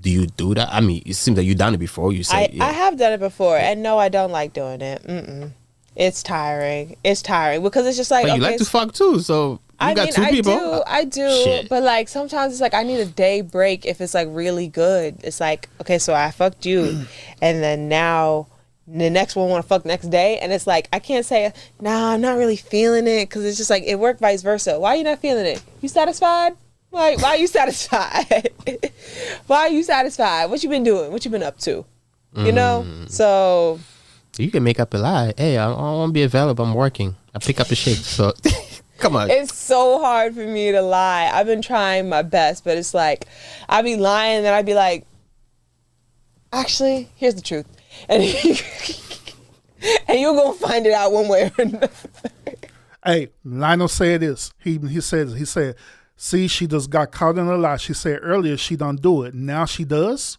do you do that? I mean, it seems that you've done it before. You say I have done it before, and no, I don't like doing it. It's tiring. It's tiring because it's just like. But you like to fuck too, so. You got two people? I do. Shit. But like sometimes it's like I need a day break if it's like really good. It's like, okay, so I fucked you and then now the next one want to fuck next day, and it's like I can't say, nah, I'm not really feeling it, because it's just like it worked vice versa. Why are you not feeling it? You satisfied? Why are you satisfied? Why are you satisfied? What you been doing? What you been up to? You know? So you can make up a lie. Hey, I don't want to be available. I'm working. I pick up the shit. So come on. It's so hard for me to lie. I've been trying my best, but it's like I'd be lying and then I'd be like, actually, here's the truth. And you're going to find it out one way or another. Hey, Lionel said this. He said, see, she just got caught in a lie. She said earlier she don't do it. Now she does.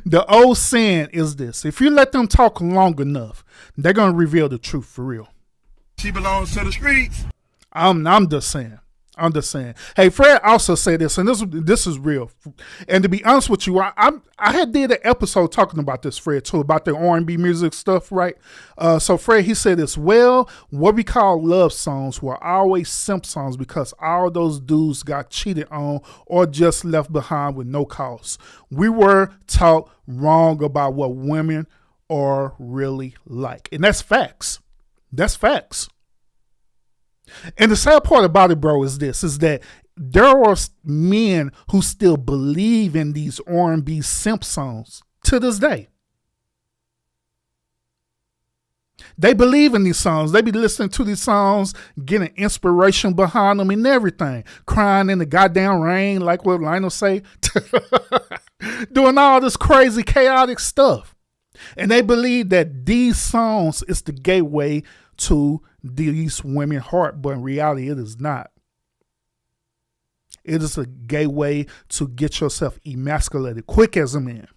The old saying is this: if you let them talk long enough, they're going to reveal the truth for real. She belongs to the streets. I'm just saying. Hey, Fred also said this, and this is real. And to be honest with you, I had did an episode talking about this, Fred, too, about the R&B music stuff, right? So Fred, he said this, well, what we call love songs were always simp songs because all those dudes got cheated on or just left behind with no cause. We were taught wrong about what women are really like. And that's facts. That's facts. And the sad part about it, bro, is that there are men who still believe in these R&B simp songs to this day. They believe in these songs. They be listening to these songs, getting inspiration behind them and everything. Crying in the goddamn rain, like what Lionel say. Doing all this crazy, chaotic stuff. And they believe that these songs is the gateway to these women's heart, but in reality, it is not. It is a gateway to get yourself emasculated quick as a man.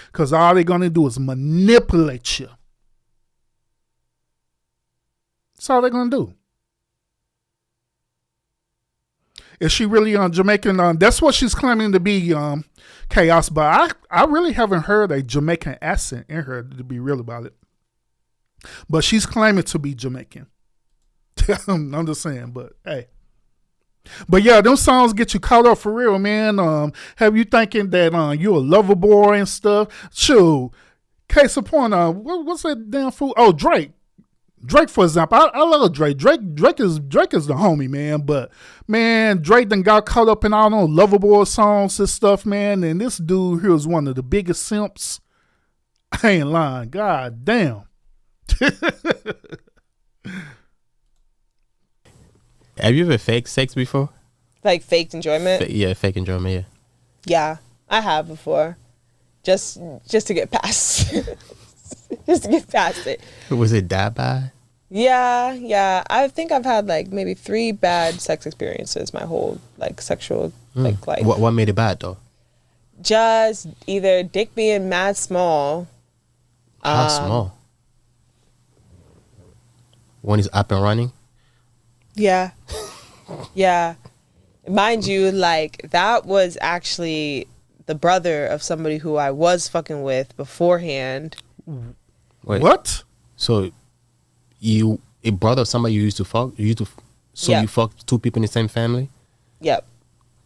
Because all they're going to do is manipulate you. That's all they're going to do. Is she really Jamaican? That's what she's claiming to be, Chaos. But I really haven't heard a Jamaican accent in her, to be real about it. But she's claiming to be Jamaican. I'm just saying, but hey. But yeah, them songs get you caught up for real, man. Have you thinking that you a lover boy and stuff? Shoot. Case in point, what's that damn fool? Oh, Drake. Drake, for example. I love Drake. Drake is the homie, man. But man, Drake done got caught up in all those lover boy songs and stuff, man. And this dude here is one of the biggest simps. I ain't lying. God damn. Have you ever faked sex before? Like faked enjoyment? Yeah, fake enjoyment, Yeah, I have before. Just to get past. Just to get past it. Was it that bad? Yeah. I think I've had like maybe 3 bad sex experiences my whole like sexual like life. What made it bad though? Just either dick being mad small. How small? When it's up and running? Yeah. Yeah. Mind you, like that was actually the brother of somebody who I was fucking with beforehand. Wait, what? So a brother of somebody you used to fuck? Yep. You fucked 2 people in the same family? Yep.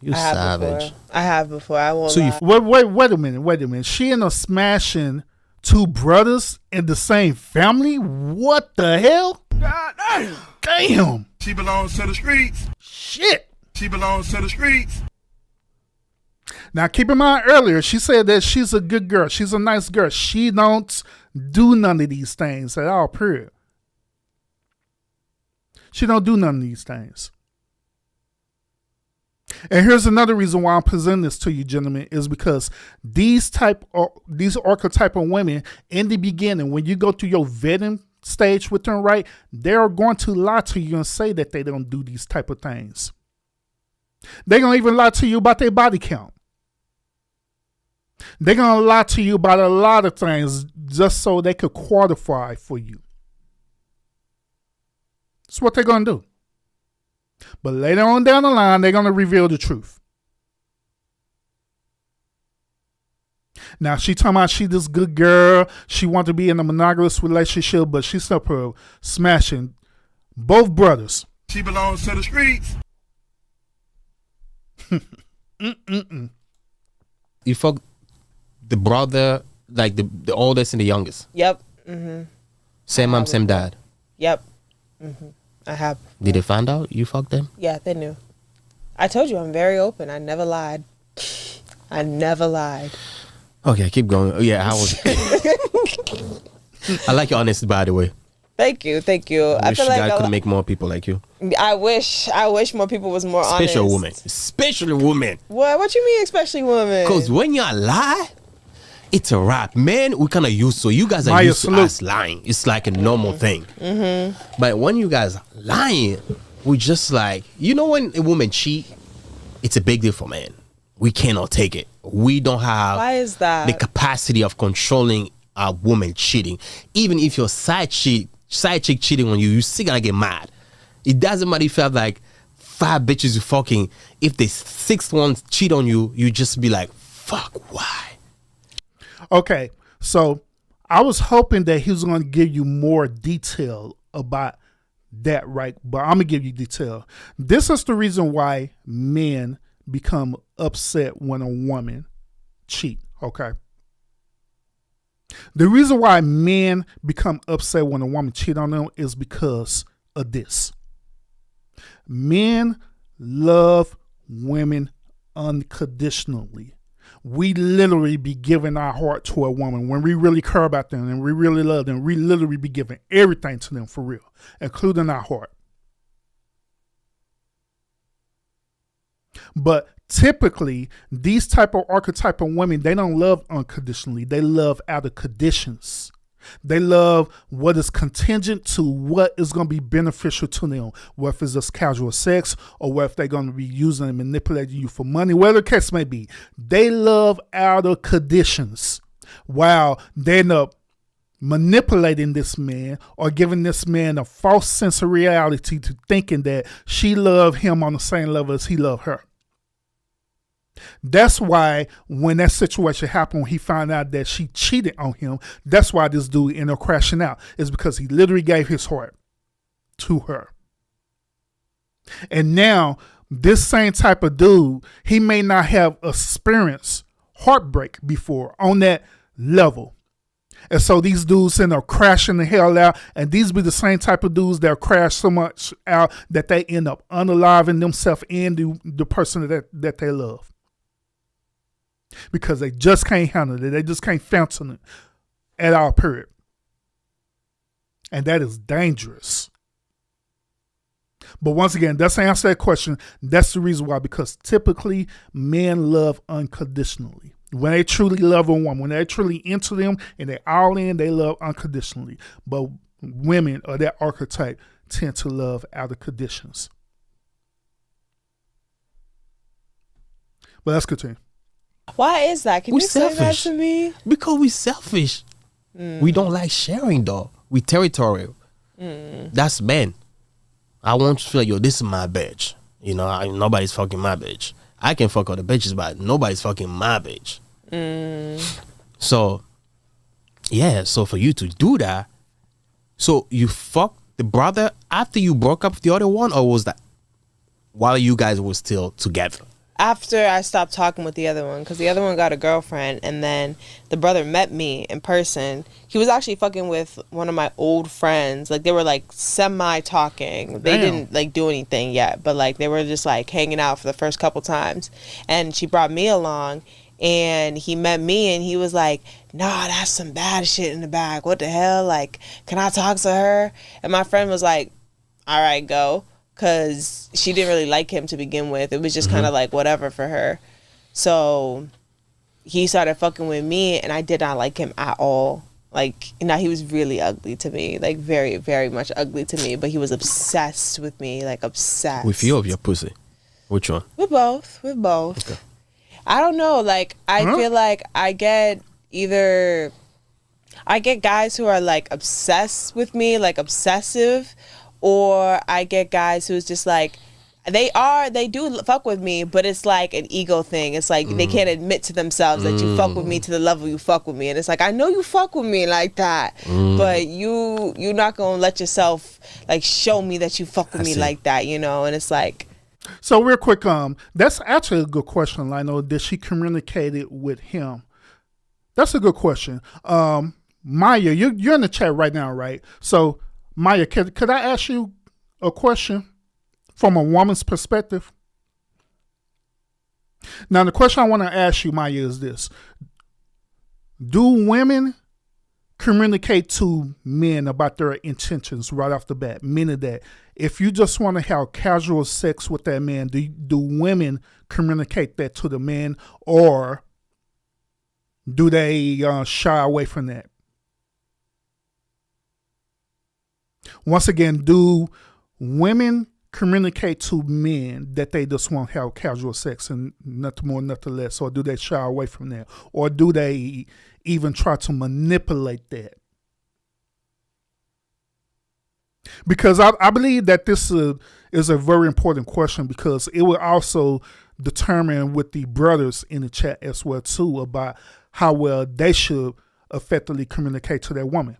You savage. I have before. I won't So lie. wait a minute. She ended up smashing 2 brothers in the same family? What the hell? God damn. Damn. She belongs to the streets. Shit. She belongs to the streets. Now, keep in mind earlier, she said that she's a good girl. She's a nice girl. She don't do none of these things at all, period. She don't do none of these things. And here's another reason why I'm presenting this to you, gentlemen, is because these archetypal women, in the beginning, when you go through your vetting stage with them, right, they're going to lie to you and say that they don't do these type of things. They're going to even lie to you about their body count. They're going to lie to you about a lot of things just so they could qualify for you. That's what they're going to do. But later on down the line, they're going to reveal the truth. Now, she talking about she this good girl. She want to be in a monogamous relationship, but she's up her smashing both brothers. She belongs to the streets. You fucked the brother, like the oldest and the youngest? Yep. Mm-hmm. Same mom, same dad? Yep. Mm-hmm. I have. Did they find out you fucked them? Yeah, they knew. I told you I'm very open. I never lied. I never lied. Okay, keep going. Oh, yeah, I was. I like your honesty, by the way. Thank you. I feel like God could make more people like you. I wish more people was more honest. Especially women. What you mean, especially women? Because when you lie, it's a wrap. Men, we kind of used to. You guys are used to us lying. It's like a normal thing. Mm-hmm. But when you guys lying, we just like, you know, when a woman cheat, it's a big deal for men. We cannot take it. We don't have Why is that? the capacity of controlling a woman cheating. Even if your side chick cheating on you, you still gonna get mad. It doesn't matter if you have like 5 bitches you fucking. If the 6th one cheat on you, you just be like, fuck, why? Okay, so I was hoping that he was going to give you more detail about that, right? But I'm going to give you detail. This is the reason why men become upset when a woman cheat, okay? The reason why men become upset when a woman cheat on them is because of this. Men love women unconditionally. we literally be giving our heart to a woman when we really care about them and we really love them. We literally be giving everything to them for real, including our heart. But typically, these type of archetypal women, they don't love unconditionally. They love out of conditions. They love what is contingent to what is going to be beneficial to them, whether it's just casual sex or whether they're going to be using and manipulating you for money, whatever the case may be. They love out of conditions while they end up manipulating this man or giving this man a false sense of reality to thinking that she loved him on the same level as he loved her. That's why when that situation happened, when he found out that she cheated on him, that's why this dude ended up crashing out. It's because he literally gave his heart to her. And now, this same type of dude, he may not have experienced heartbreak before on that level. And so these dudes end up crashing the hell out. And these be the same type of dudes that crash so much out that they end up unaliving themselves and the person that they love. Because they just can't handle it. They just can't function it at all, period. And that is dangerous. But once again, that's to answer that question. That's the reason why. Because typically, men love unconditionally. When they truly love a woman, when they're truly into them and they're all in, they love unconditionally. But women of that archetype tend to love out of conditions. But let's continue. Why is that? Can We you explain that selfish. to me? Because we selfish. We don't like sharing, though. We territorial. That's men. I want to feel, yo, this is my bitch. You know, nobody's fucking my bitch. I can fuck other bitches, but nobody's fucking my bitch. So, yeah, so for you to do that, so you fucked the brother after you broke up with the other one, or was that while you guys were still together? After I stopped talking with the other one, because the other one got a girlfriend, and then the brother met me in person. He was actually fucking with one of my old friends. Like, they were like semi-talking. They didn't like do anything yet, but like they were just like hanging out for the first couple times. And she brought me along, and he met me, and he was like, "Nah, that's some bad shit in the back. What the hell? Like, can I talk to her?" And my friend was like, "All right, go." Because she didn't really like him to begin with. It was just kind of like whatever for her. So he started fucking with me, and I did not like him at all. Like, you know, he was really ugly to me. Like, very, very much ugly to me. But he was obsessed with me. Like, obsessed. With you or your pussy? Which one? With both. With both. Okay. I don't know. Like, I feel like I get guys who are, like, obsessed with me, like, obsessive. Or I get guys who's just like, they do fuck with me, but it's like an ego thing. It's like they can't admit to themselves that you fuck with me to the level you fuck with me. And it's like, I know you fuck with me like that, but you're not gonna let yourself like show me that you fuck with me like that, you know? And it's like, so real quick, that's actually a good question, Lionel. Did she communicate it with him? That's a good question. Maya, you're in the chat right now, right? So Maya, could I ask you a question from a woman's perspective? Now, the question I want to ask you, Maya, is this. Do women communicate to men about their intentions right off the bat? Meaning that if you just want to have casual sex with that man, do women communicate that to the man, or do they shy away from that? Once again, do women communicate to men that they just want to have casual sex and nothing more, nothing less, or do they shy away from that? Or do they even try to manipulate that? Because I believe that this is a very important question, because it will also determine with the brothers in the chat as well too about how well they should effectively communicate to their woman.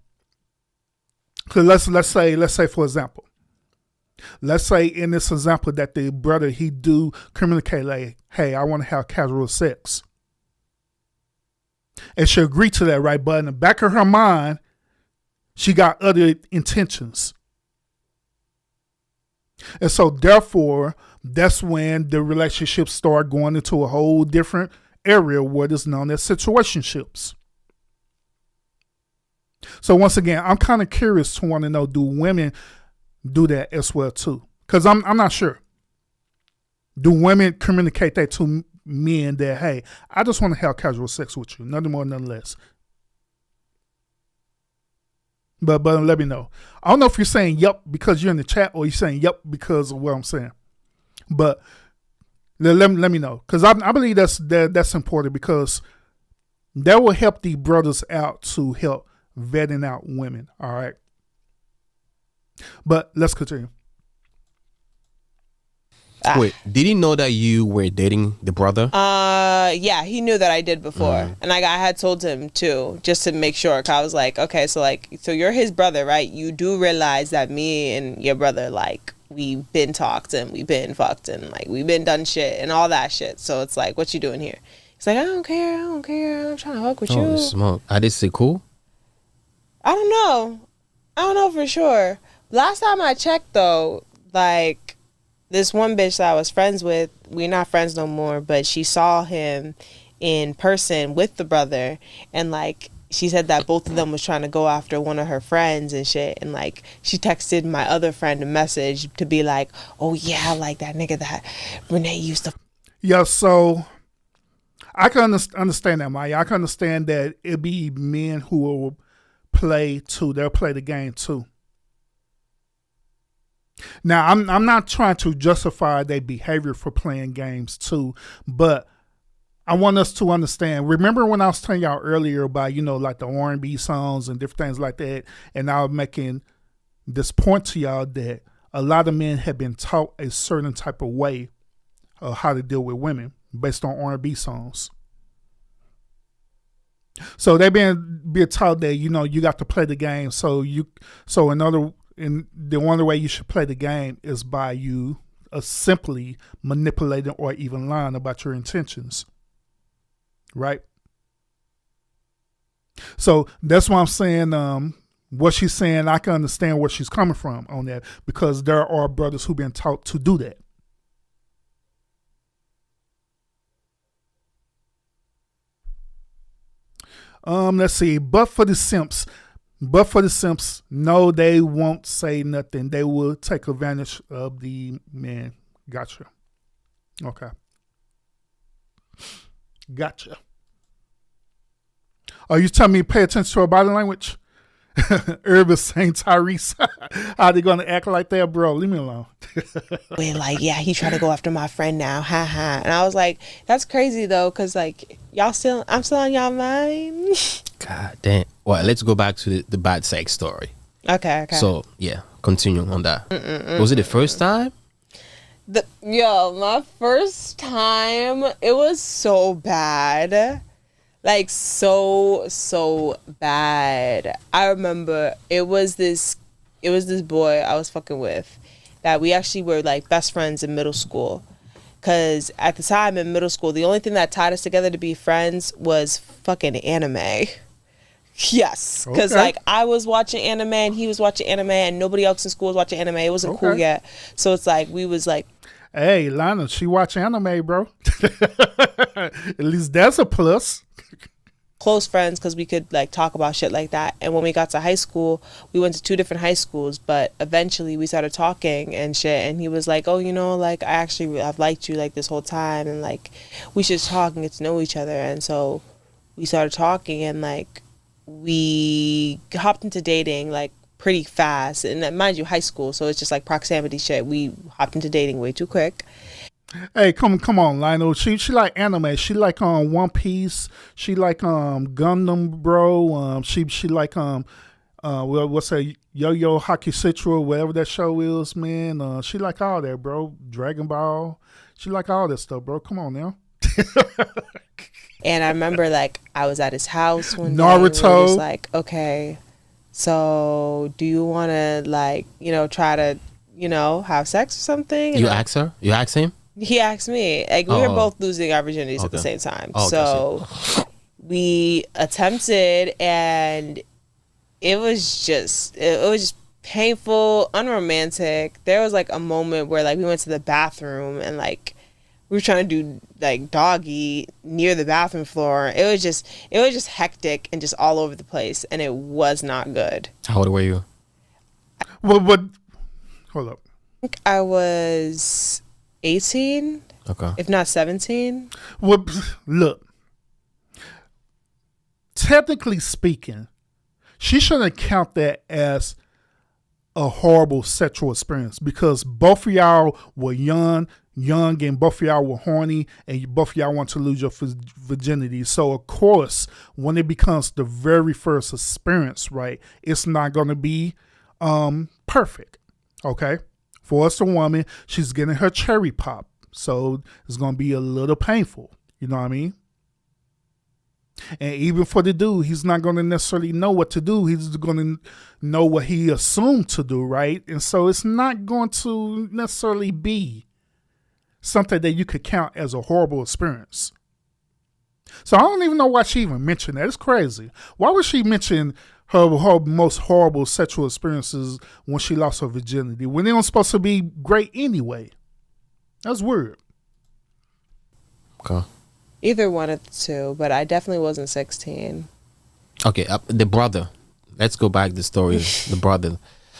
Because let's say for example, let's say in this example that the brother, he do communicate like, hey, I want to have casual sex. And she agreed to that, right? But in the back of her mind, she got other intentions. And so therefore, that's when the relationship start going into a whole different area what is known as situationships. So once again, I'm kind of curious to want to know, do women do that as well too? Because I'm not sure. Do women communicate that to men that, hey, I just want to have casual sex with you, nothing more, nothing less? But let me know. I don't know if you're saying yep because you're in the chat, or you're saying yep because of what I'm saying. But let me know, because I believe that's important, because that will help the brothers out to help vetting out women. All right. But let's continue. Wait, did he know that you were dating the brother? Yeah, he knew that I did before, and I had told him too, just to make sure. 'Cause I was like, okay, so you're his brother, right? You do realize that me and your brother, like, we've been talked and we've been fucked and like we've been done shit and all that shit. So it's like, what you doing here? He's like, I don't care. I'm trying to fuck with you. Smoke. Are they still cool? I don't know for sure. Last time I checked though, like, this one bitch that I was friends with, we're not friends no more, but she saw him in person with the brother, and like, she said that both of them was trying to go after one of her friends and shit, and like, she texted my other friend a message to be like, oh yeah, like that nigga that Renee used to. Yeah, so I can understand that, Maya. I can understand that it be men who will play too. They'll play the game too. Now, I'm not trying to justify their behavior for playing games too, but I want us to understand. Remember when I was telling y'all earlier about, like the R&B songs and different things like that, and I was making this point to y'all that a lot of men have been taught a certain type of way of how to deal with women based on R&B songs. So they've been taught that, you got to play the game. And the only way you should play the game is by you simply manipulating or even lying about your intentions. Right? So that's why I'm saying what she's saying, I can understand where she's coming from on that, because there are brothers who've been taught to do that. Let's see. But for the simps, no, they won't say nothing. They will take advantage of the man. Gotcha. Okay. Gotcha. Are you telling me to pay attention to our body language? Herb is saying, Tyrese, how they gonna act like that, bro? Leave me alone. We're like, yeah, he tried to go after my friend now, ha. And I was like, that's crazy though, cause like I'm still on y'all mind. God damn. Well, let's go back to the bad sex story. Okay. So yeah, continue on that. Was it the first time? My first time, it was so bad. Like, so bad. I remember it was this boy I was fucking with that we actually were like best friends in middle school. Cause at the time in middle school, the only thing that tied us together to be friends was fucking anime. Yes. Cause like I was watching anime and he was watching anime and nobody else in school was watching anime. It wasn't cool yet. So it's like, we was like, hey, Lana, she watch anime, bro. At least that's a plus. Close friends because we could like talk about shit like that. And when we got to high school, we went to 2 different high schools, but eventually we started talking and shit. And he was like, oh, like I've liked you like this whole time, and like we should talk and get to know each other. And so we started talking, and like we hopped into dating like pretty fast. And mind you, high school, so it's just like proximity shit. We hopped into dating way too quick. Hey, come on, Lionel. She like anime. She like One Piece. She like Gundam, bro. She like what's that, Yo-Yo Hakusho, whatever that show is, man. She like all that, bro. Dragon Ball. She like all that stuff, bro. Come on now. And I remember like I was at his house one Naruto. day. We was like, okay, so do you want to like try to have sex or something? And You asked her? You asked him? He asked me. Like, we were both losing our virginities at the same time. So we attempted, and it was just painful, unromantic. There was like a moment where like we went to the bathroom and like We were trying to do like doggy near the bathroom floor. It was just hectic and just all over the place, and it was not good. How old were you? Well, hold up. I think I was 18, Okay. if not 17. Well, look. Technically speaking, she shouldn't count that as a horrible sexual experience because both of y'all were young, and both of y'all were horny, and both of y'all want to lose your virginity. So, of course, when it becomes the very first experience, right, it's not going to be perfect, okay? For us, a woman, she's getting her cherry pop, so it's going to be a little painful, you know what I mean? And even for the dude, he's not going to necessarily know what to do. He's going to know what he assumed to do, right? And so it's not going to necessarily be something that you could count as a horrible experience. So I don't even know why she even mentioned that. It's crazy. Why would she mention her most horrible sexual experiences when she lost her virginity, when they weren't supposed to be great anyway? That's weird. Okay. Either one of the two, but I definitely wasn't 16. Okay, the brother. Let's go back to the story. The brother.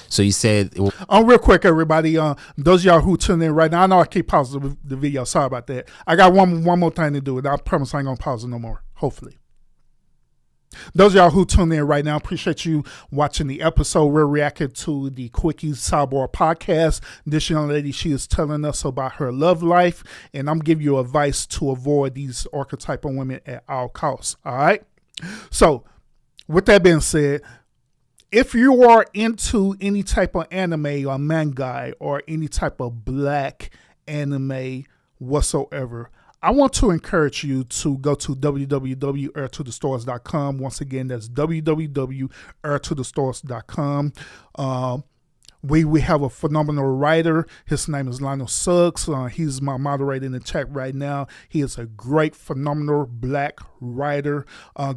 So you said... Real quick, everybody. Those of y'all who tune in right now, I know I keep pausing the video. Sorry about that. I got one more thing to do, and I promise I ain't going to pause it no more, hopefully. Those of y'all who tune in right now, appreciate you watching the episode. We're reacting to the Quicky Sidebar podcast. This young lady, she is telling us about her love life, and I'm giving you advice to avoid these archetypal women at all costs. All right? So, with that being said, if you are into any type of anime or manga or any type of black anime whatsoever, I want to encourage you to go to www.archetypal.com. Once again, that's www.archetypal.com. We have a phenomenal writer. His name is Lionel Suggs. He's my moderator in the chat right now. He is a great, phenomenal black writer.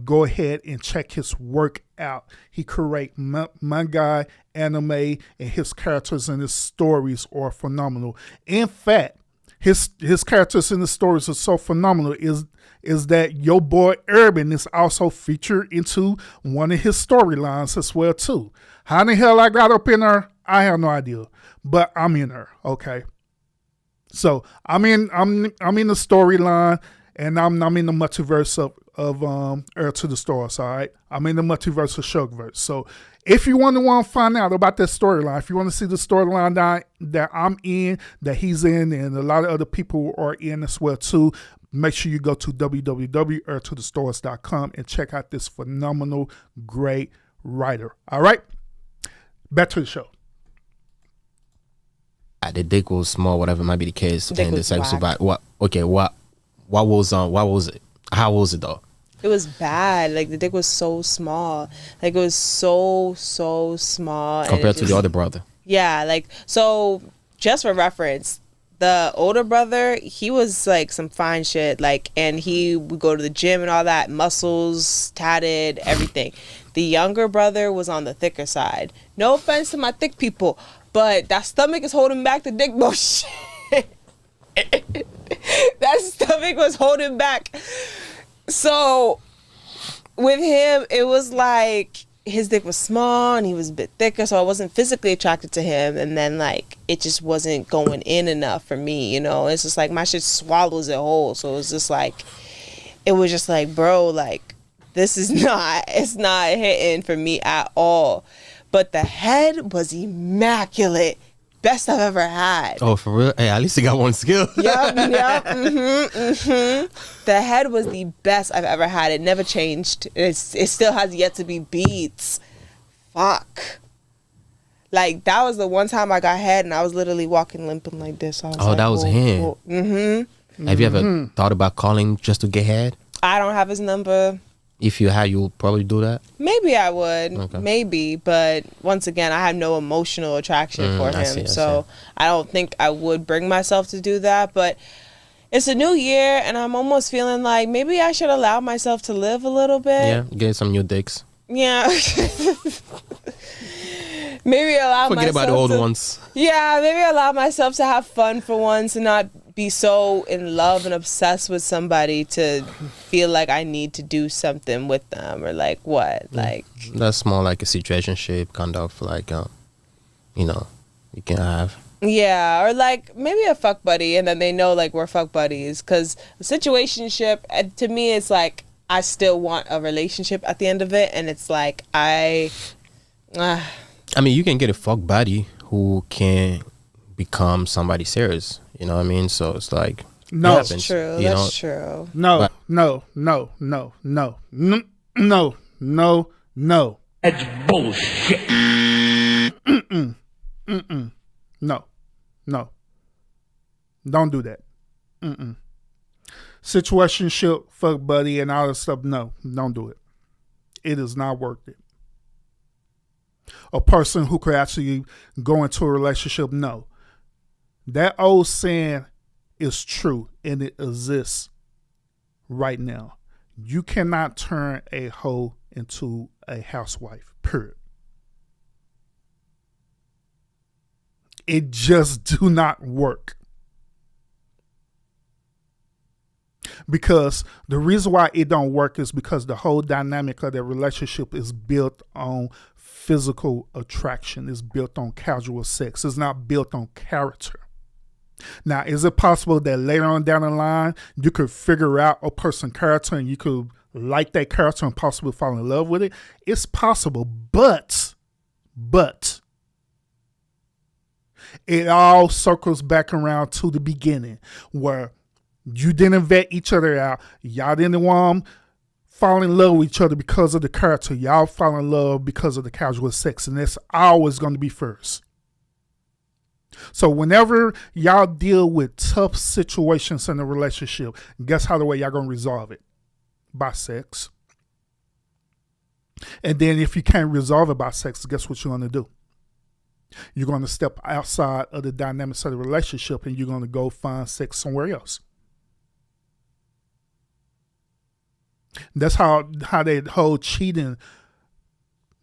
Go ahead and check his work out. He creates manga, anime, and his characters and his stories are phenomenal. In fact, his characters in the stories are so phenomenal is that your boy Urban is also featured into one of his storylines as well too. How the hell I got up in there, I have no idea, but I'm in there. Okay, so I'm in the storyline, and I'm in the multiverse of Heir to the Stars. All right, I'm in the multiverse of Shugverse. So if you want to find out about that storyline, if you want to see the storyline that I'm in, that he's in, and a lot of other people are in as well too, make sure you go to www.archetypal.com and check out this phenomenal, great writer. All right, back to the show. The dick was small, whatever might be the case, Dick and the was sex was black. bad. What was it? How was it though? It was bad. Like, the dick was so small. Like, it was so small. Compared to the other brother. Yeah, like, so just for reference, the older brother, he was like some fine shit. Like, and he would go to the gym and all that, muscles, tatted, everything. The younger brother was on the thicker side. No offense to my thick people, but that stomach is holding back the dick motion. That stomach was holding back. So with him, it was like his dick was small and he was a bit thicker, so I wasn't physically attracted to him. And then, like, it just wasn't going in enough for me, you know? It's just like my shit swallows it whole. So it was just like, bro, like, it's not hitting for me at all. But the head was immaculate. Best I've ever had. Oh, for real? Hey, at least you got one skill. Yep. The head was the best I've ever had. It never changed. It still has yet to be beats. Fuck. Like, that was the one time I got head and I was literally walking limping like this. I was like, that was him. Mm-hmm. Have you ever thought about calling just to get head? I don't have his number. If you had, you would probably do that? Maybe I would. Okay. Maybe. But once again, I have no emotional attraction for him. I see. I don't think I would bring myself to do that. But it's a new year and I'm almost feeling like maybe I should allow myself to live a little bit. Yeah, get some new dicks. Yeah. Maybe allow Forget myself about the old to, ones. Yeah, maybe allow myself to have fun for once and not be so in love and obsessed with somebody to feel like I need to do something with them or like what? Like That's more like a situationship kind of like, you know, you can have. yeah, or like maybe a fuck buddy, and then they know like we're fuck buddies. Because a situationship, to me, it's like I still want a relationship at the end of it, and it's like I mean, you can get a fuck buddy who can become somebody serious. You know what I mean? So it's like No. it happens, That's true. you know? That's true. No, But- no, no, no, no, no, no, no, no, That's bullshit. no, no. Don't do that. Situationship, fuck buddy, and all that stuff. No, don't do it. It is not worth it. A person who could actually go into a relationship, no. That old saying is true and it exists right now. You cannot turn a hoe into a housewife, period. It just do not work. Because the reason why it don't work is because the whole dynamic of that relationship is built on physical attraction. It's built on casual sex. It's not built on character. Now, is it possible that later on down the line, you could figure out a person's character and you could like that character and possibly fall in love with it? It's possible, but it all circles back around to the beginning where you didn't vet each other out. Y'all didn't want to fall in love with each other because of the character. Y'all fall in love because of the casual sex, and that's always going to be first. So whenever y'all deal with tough situations in a relationship, guess how the way y'all going to resolve it? By sex. And then if you can't resolve it by sex, guess what you're going to do? You're going to step outside of the dynamics of the relationship and you're going to go find sex somewhere else. That's how that whole cheating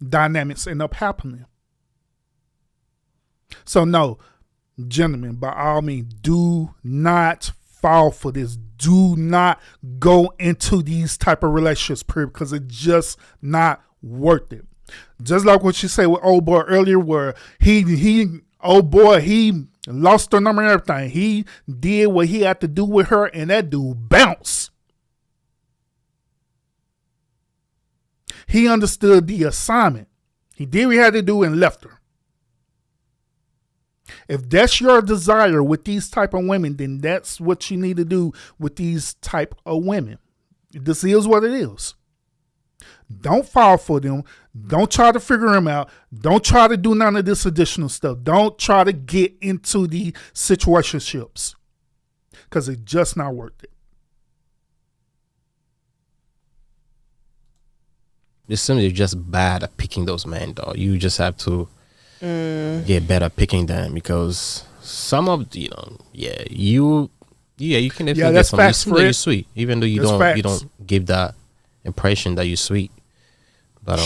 dynamics end up happening. So no, gentlemen, by all means, do not fall for this. Do not go into these type of relationships, period, because it's just not worth it. Just like what you said with old boy earlier, where he lost her number and everything. He did what he had to do with her, and that dude bounced. He understood the assignment. He did what he had to do and left her. If that's your desire with these type of women, then that's what you need to do with these type of women. This is what it is. Don't fall for them. Don't try to figure them out. Don't try to do none of this additional stuff. Don't try to get into the situationships because it's just not worth it. It's simply just bad at picking those men, though. You just have to get better at picking them because some of you can definitely get some. You seem like you're sweet, even though you don't give that impression that you're sweet. But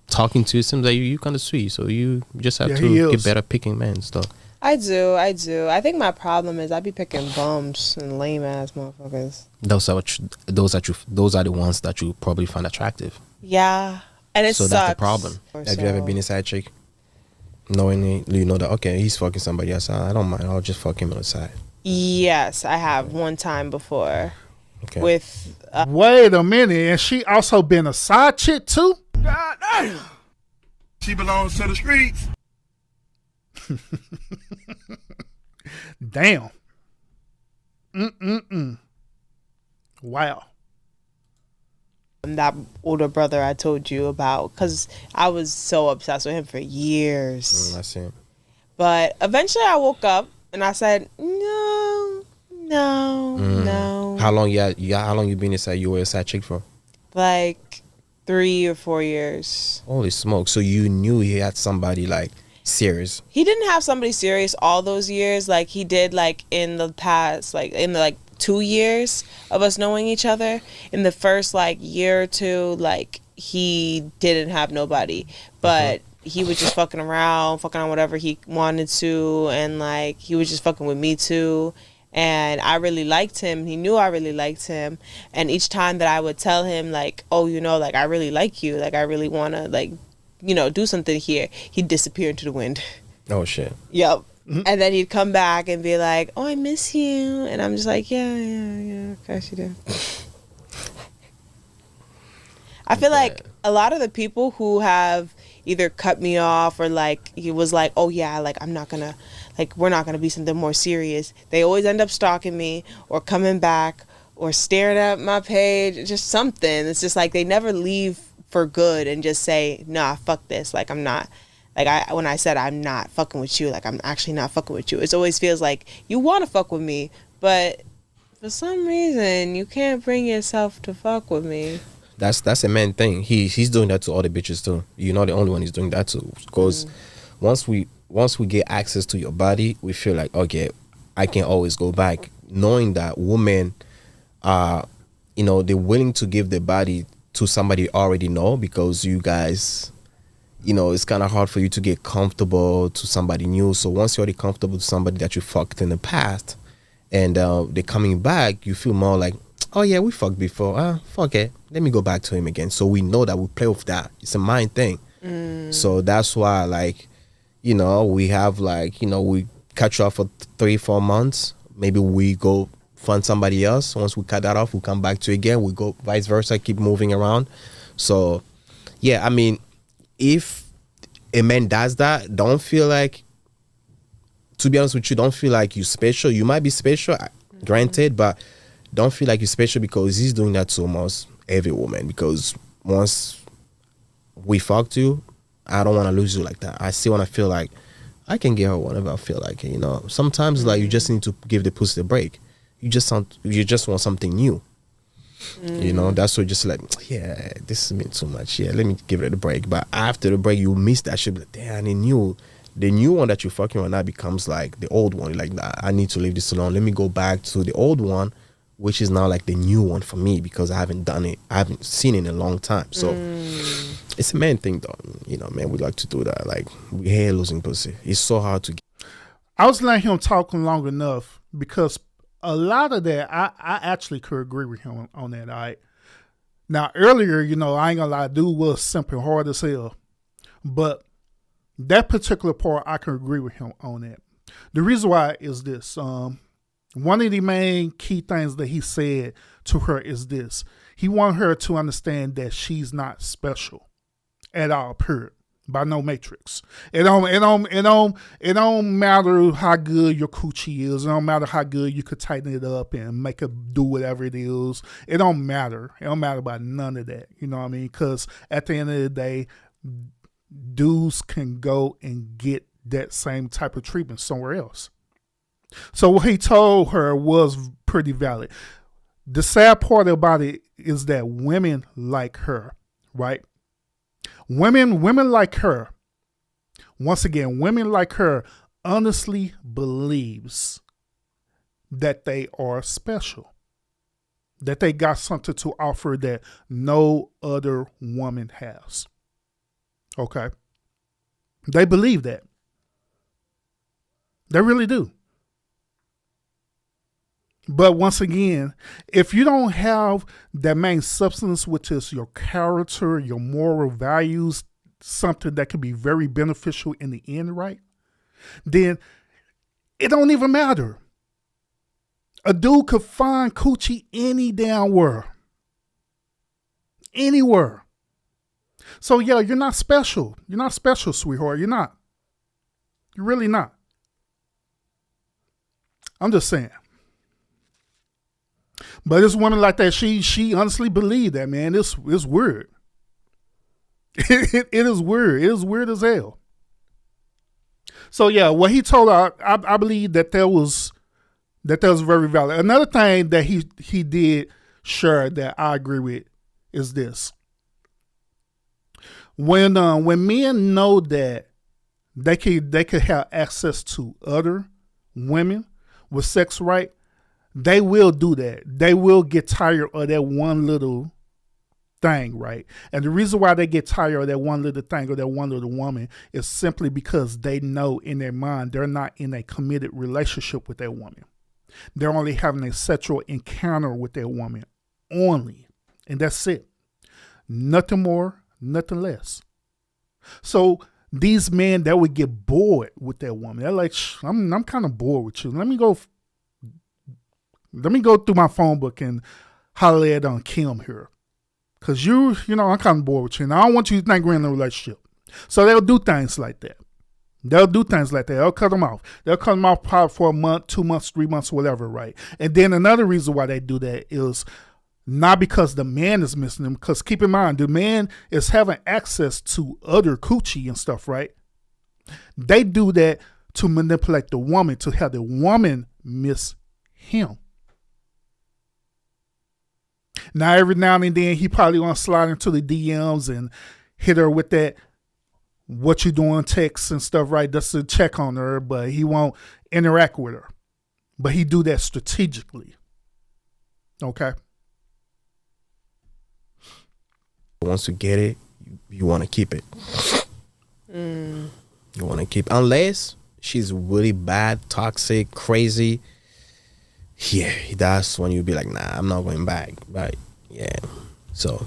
talking to you seems like you kind of sweet, so you just have to get better at picking men stuff. I do. I think my problem is I be picking bums and lame ass motherfuckers. Those are the ones that you probably find attractive. Yeah, and it so sucks. That's the problem. Have you ever been a side chick, knowing you know that okay, he's fucking somebody else? I don't mind. I'll just fuck him on the side. Yes, I have one time before. Okay. With wait a minute, and she also been a side chick too? God damn. She belongs to the streets. Damn. Wow. That older brother I told you about, because I was so obsessed with him for years. I see. But eventually I woke up and I said, no. How long how long you been inside? You were a side chick for? Like 3 or 4 years. Holy smoke! So you knew he had somebody like serious. He didn't have somebody serious all those years. Like he did, like in the past, like in the 2 years of us knowing each other. In the first year or two, he didn't have nobody, but he was just fucking on whatever he wanted to, and he was just fucking with me too. and I really liked him. He knew I really liked him, and each time that I would tell him like, oh, you know, like I really like you, like I really want to like, you know, do something here, he'd disappear into the wind. Oh shit. Yep. And then he'd come back and be like, oh, I miss you, and I'm just like, yeah, of course you do. I feel like a lot of the people who have either cut me off or like he was like, oh yeah, like I'm not gonna, like we're not gonna be something more serious, they always end up stalking me or coming back or staring at my page, just something. It's just like they never leave for good and just say, nah, fuck this, like I'm not, like when I said I'm not fucking with you, like I'm actually not fucking with you, it always feels like you want to fuck with me, but for some reason you can't bring yourself to fuck with me. That's a man thing. He's doing that to other bitches too. You're not the only one he's doing that to. Because once we get access to your body, we feel like, okay, I can always go back, knowing that women are, you know, they're willing to give their body to somebody you already know, because you guys, you know, it's kind of hard for you to get comfortable to somebody new. So once you're already comfortable to somebody that you fucked in the past, and they're coming back, you feel more like, oh yeah, we fucked before. Fuck it. Let me go back to him again. So we know that we play with that. It's a mind thing. So that's why, like, you know, we have like, you know, we catch you off for 3-4 months. Maybe we go find somebody else. Once we cut that off, we come back to it again. We go vice versa, keep moving around. So yeah, I mean, if a man does that, don't feel like, to be honest with you, don't feel like you're special. You might be special, granted, but don't feel like you're special, because he's doing that to almost every woman. Because once we fucked you, I don't want to lose you like that. I still want to feel like I can get her whenever I feel like it, you know. Sometimes like you just need to give the pussy a break. You just want something new. You know, that's what just like, yeah, this has been too much. Yeah, let me give it a break. But after the break, you miss that shit. Like, damn, the new one that you're fucking on now becomes like the old one. You're like, nah, I need to leave this alone. Let me go back to the old one, which is now like the new one for me, because I haven't done it. I haven't seen it in a long time. So it's a man thing though. You know, man, we like to do that. Like, we hate losing pussy. It's so hard to get. I was letting him talk long enough, because a lot of that, I actually could agree with him on that. All right. Now, earlier, you know, I ain't gonna lie, dude was simply hard as hell. But that particular part, I can agree with him on that. The reason why is this. One of the main key things that he said to her is this. He wanted her to understand that she's not special at all, period. By no matrix. It don't matter how good your coochie is. It don't matter how good you could tighten it up and make it do whatever it is. It don't matter. It don't matter about none of that. You know what I mean? Because at the end of the day, dudes can go and get that same type of treatment somewhere else. So what he told her was pretty valid. The sad part about it is that women like her, right? Women like her, once again, women like her honestly believes that they are special, that they got something to offer that no other woman has. Okay? They believe that. They really do. But once again, if you don't have that main substance, which is your character, your moral values, something that can be very beneficial in the end, right? Then it don't even matter. A dude could find coochie any damn where. Anywhere. So yeah, you're not special. You're not special, sweetheart. You're not. You're really not. I'm just saying. But this woman like that, she honestly believed that, man. It's weird. It is weird. It is weird as hell. So yeah, what he told her, I believe that was very valid. Another thing that he did share that I agree with is this. When men know that they could have access to other women with sex right, they will do that. They will get tired of that one little thing, right? And the reason why they get tired of that one little thing or that one little woman is simply because they know in their mind they're not in a committed relationship with that woman. They're only having a sexual encounter with that woman only. And that's it. Nothing more, nothing less. So these men that would get bored with that woman, they're like, I'm kind of bored with you. Let me go through my phone book and holler at on Kim here. Cause I'm kind of bored with you. And I don't want you to think we're in a relationship. So they'll do things like that. They'll cut them off. They'll cut them off probably for a month, 2 months, 3 months, whatever, right? And then another reason why they do that is not because the man is missing them, because keep in mind, the man is having access to other coochie and stuff, right? They do that to manipulate the woman, to have the woman miss him. Now, every now and then, he probably gonna slide into the DMs and hit her with that, what you doing text and stuff, right? Just to check on her, but he won't interact with her. But he do that strategically. Okay? Once you get it, you want to keep it. You want to keep, unless she's really bad, toxic, crazy. Yeah, that's when you'll be like, nah, I'm not going back. Right? Yeah. So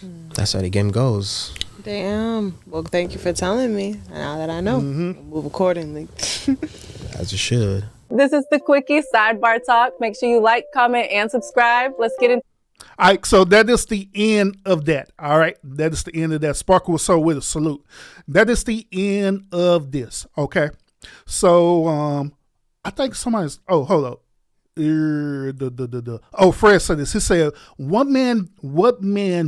that's how the game goes. Damn. Well, thank you for telling me. Now that I know, I'll move accordingly. As you should. This is the Quickie Sidebar Talk. Make sure you like, comment, and subscribe. Let's get into. All right, so that is the end of that. All right, that is the end of that. Sparkle was so with a salute. That is the end of this. Okay, so I think somebody's. Oh, hold up. Oh, Fred said this. He said, what man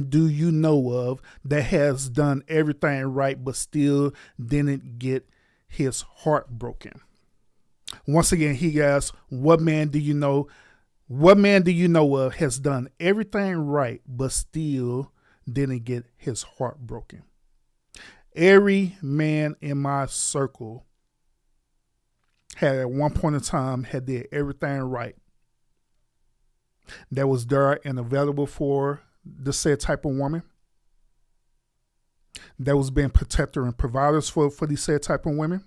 do you know of that has done everything right but still didn't get his heart broken? Once again, he asks, what man do you know of has done everything right but still didn't get his heart broken? Every man in my circle had at one point in time did everything right. That was there and available for the said type of woman. That was being protector and providers for these said type of women.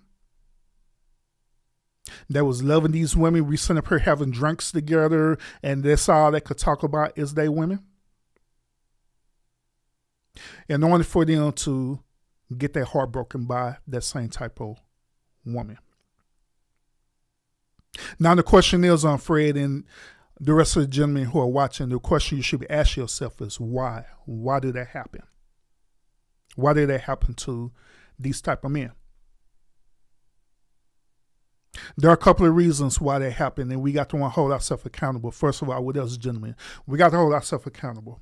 That was loving these women. We sent up here having drinks together, and that's all they could talk about is they women. In order for them to get their heart broken by that same type of woman. Now the question is on Fred and the rest of the gentlemen who are watching, the question you should be asking yourself is why? Why did that happen? Why did that happen to these type of men? There are a couple of reasons why that happened, and we got to want to hold ourselves accountable. First of all, with us gentlemen, we got to hold ourselves accountable.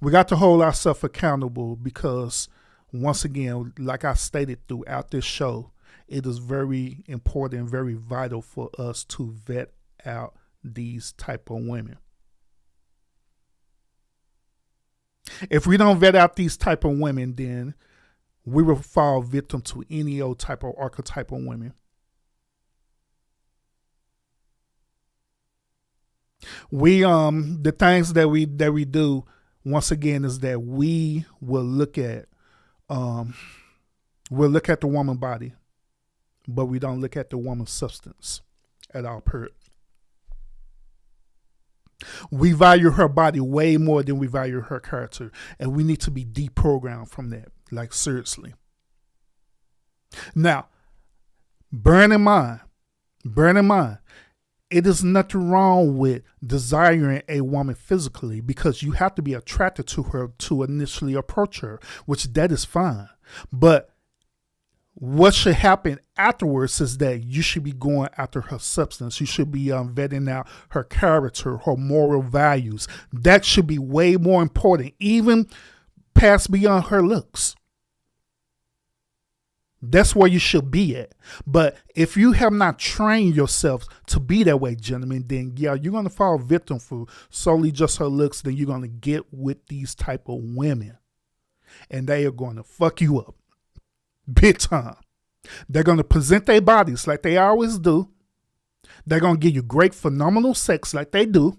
We got to hold ourselves accountable because, once again, like I stated throughout this show, it is very important and very vital for us to vet out these type of women. If we don't vet out these type of women, then we will fall victim to any old type of archetypal women. We the things that we do once again is that we will look at the woman body, but we don't look at the woman's substance at all. We value her body way more than we value her character, and we need to be deprogrammed from that. Like, seriously. Now, bear in mind, it is nothing wrong with desiring a woman physically, because you have to be attracted to her to initially approach her, which that is fine. But what should happen afterwards is that you should be going after her substance. You should be vetting out her character, her moral values. That should be way more important, even past beyond her looks. That's where you should be at. But if you have not trained yourself to be that way, gentlemen, then yeah, you're going to fall victim for solely just her looks. Then you're going to get with these type of women, and they are going to fuck you up big time. They're going to present their bodies like they always do. They're going to give you great, phenomenal sex like they do.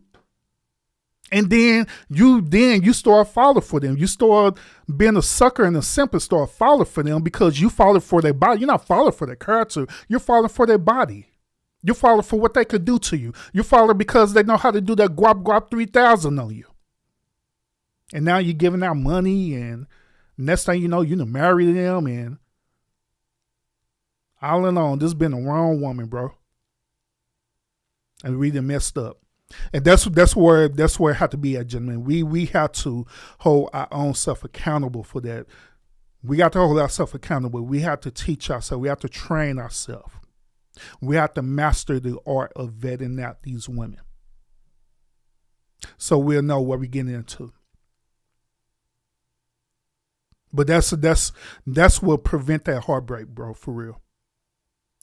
And then you start falling for them. You start being a sucker and a simp and start falling for them because you falling for their body. You're not falling for their character. You're falling for their body. You follow for what they could do to you. You follow because they know how to do that guap 3000 on you. And now you're giving out money, and next thing you know, you done marry them, and all in all, this been the wrong woman, bro. And we done messed up. And that's where it had to be at, gentlemen. We have to hold our own self accountable for that. We got to hold ourselves accountable. We have to teach ourselves. We have to train ourselves. We have to master the art of vetting out these women, so we'll know what we're getting into. But that's what prevent that heartbreak, bro, for real.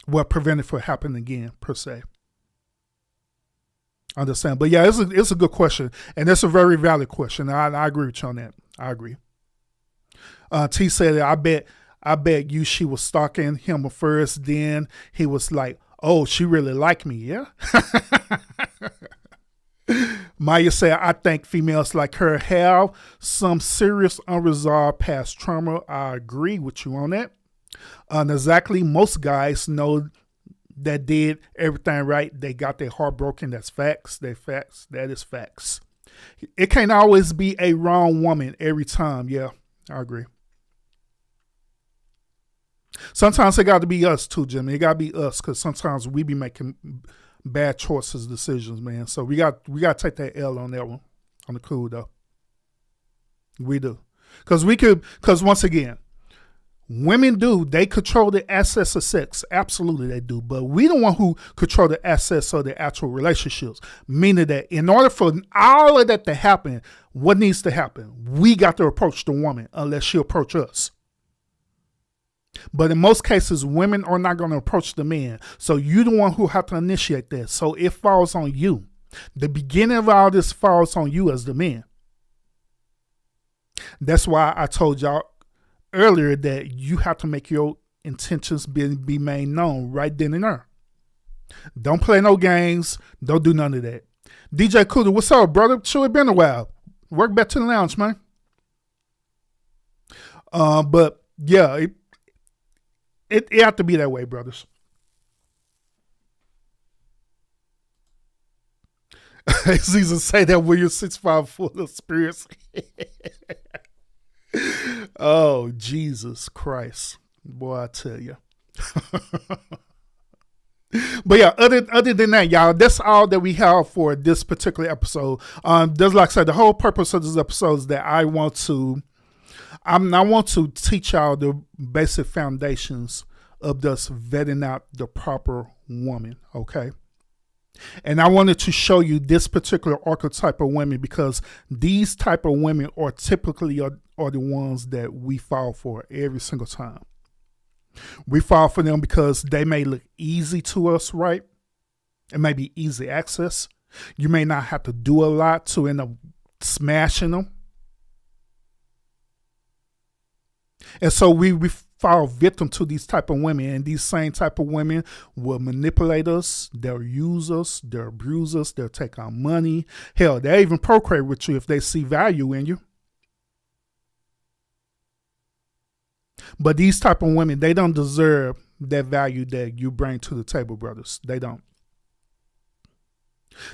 What prevent it from happening again, per se. Understand? But yeah, it's a good question, and it's a very valid question. I agree with you on that. I agree. T said, I bet you she was stalking him first. Then he was like, oh, she really liked me. Yeah. Maya said, I think females like her have some serious unresolved past trauma. I agree with you on that. Exactly. Most guys know that did everything right. They got their heart broken. That's facts. That is facts. It can't always be a wrong woman every time. Yeah, I agree. Sometimes it got to be us too, Jimmy. It got to be us, because sometimes we be making bad choices, decisions, man. So we got to take that L on that one, on the cool though. We do, because once again, women they control the access of sex. Absolutely they do. But we the one who control the access of the actual relationships. Meaning that in order for all of that to happen, what needs to happen? We got to approach the woman unless she approach us. But in most cases, women are not going to approach the man. So you're the one who have to initiate that. So it falls on you. The beginning of all this falls on you as the man. That's why I told y'all earlier that you have to make your intentions be made known right then and there. Don't play no games. Don't do none of that. DJ Cooter, what's up, brother? Sure, it been a while. Work back to the lounge, man. But yeah, it have to be that way, brothers. Caesar say that when you're 6'5" full of experience. Oh, Jesus Christ. Boy, I tell you. But yeah, other than that, y'all, that's all that we have for this particular episode. Just like I said, the whole purpose of this episode is that I want to teach y'all the basic foundations of just vetting out the proper woman, okay? And I wanted to show you this particular archetype of women because these type of women are typically are the ones that we fall for every single time. We fall for them because they may look easy to us, right? It may be easy access. You may not have to do a lot to end up smashing them. And so we fall victim to these type of women, and these same type of women will manipulate us. They'll use us. They'll abuse us. They'll take our money. Hell, they'll even procreate with you if they see value in you. But these type of women, they don't deserve that value that you bring to the table, brothers. They don't.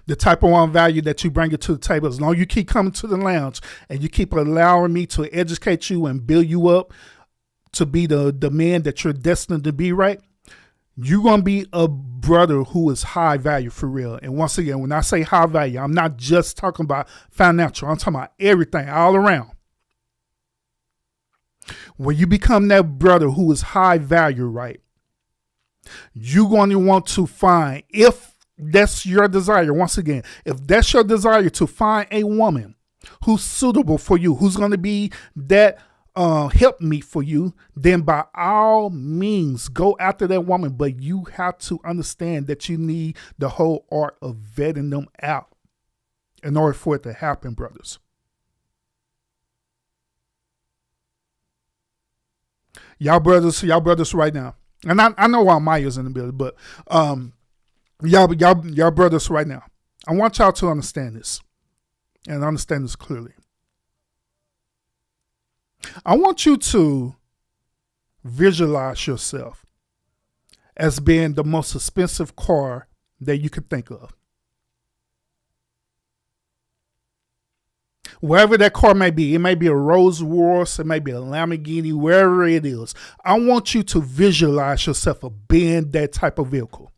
The type of one value that you bring it to the table, as long as you keep coming to the lounge and you keep allowing me to educate you and build you up to be the man that you're destined to be, right? You're going to be a brother who is high value for real. And once again, when I say high value, I'm not just talking about financial. I'm talking about everything all around. When you become that brother who is high value, right? You're going to want to find, if that's your desire, once again, if that's your desire to find a woman who's suitable for you, who's going to be that help me for you, then by all means go after that woman. But you have to understand that you need the whole art of vetting them out in order for it to happen, brothers. Y'all brothers right now. And I know why Maya's in the building, but y'all brothers right now. I want y'all to understand this and understand this clearly. I want you to visualize yourself as being the most expensive car that you could think of. Wherever that car may be, it may be a Rolls Royce, it may be a Lamborghini, wherever it is. I want you to visualize yourself of being that type of vehicle.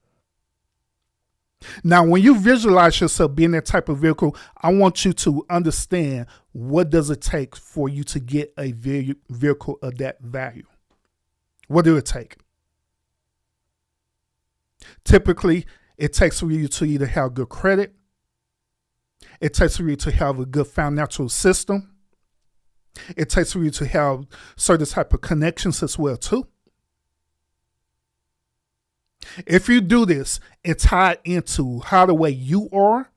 Now, when you visualize yourself being that type of vehicle, I want you to understand what does it take for you to get a vehicle of that value. What do it take? Typically, it takes for you to either have good credit. It takes for you to have a good financial system. It takes for you to have certain type of connections as well too. If you do this and tie it into how the way you are,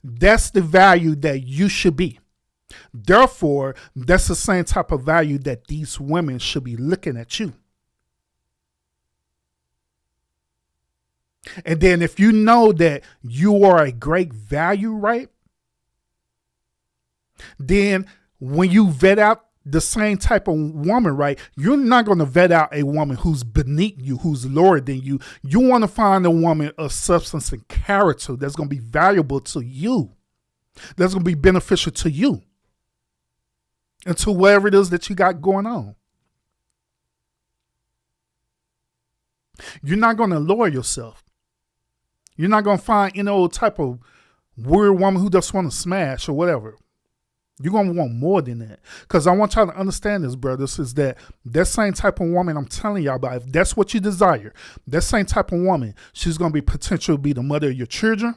that's the value that you should be. Therefore, that's the same type of value that these women should be looking at you. And then if you know that you are a great value, right? Then when you vet out the same type of woman, right? You're not going to vet out a woman who's beneath you, who's lower than you. You want to find a woman of substance and character that's going to be valuable to you. That's going to be beneficial to you. And to whatever it is that you got going on. You're not going to lower yourself. You're not going to find any old type of weird woman who just want to smash or whatever. You're going to want more than that. Because I want y'all to understand this, brothers, is that same type of woman I'm telling y'all about, if that's what you desire, that same type of woman, she's going to be potential to be the mother of your children.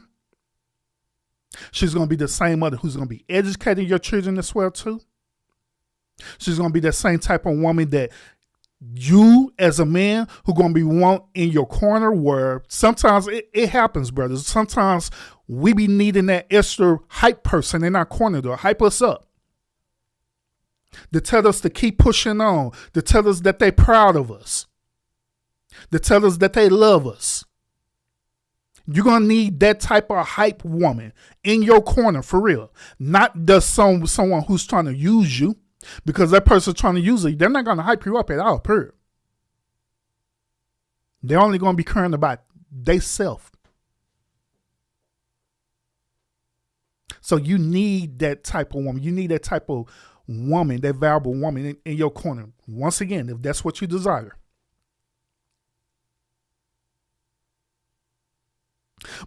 She's going to be the same mother who's going to be educating your children as well, too. She's going to be that same type of woman that you as a man who going to be want in your corner, where sometimes it happens, brothers. Sometimes we be needing that extra hype person in our corner to hype us up, to tell us to keep pushing on, to tell us that they proud of us, to tell us that they love us. You're going to need that type of hype woman in your corner for real. Not just someone who's trying to use you. Because that person trying to use it, they're not going to hype you up at all, period. They're only going to be caring about they self. So you need that type of woman. You need that type of woman, that valuable woman in your corner. Once again, if that's what you desire.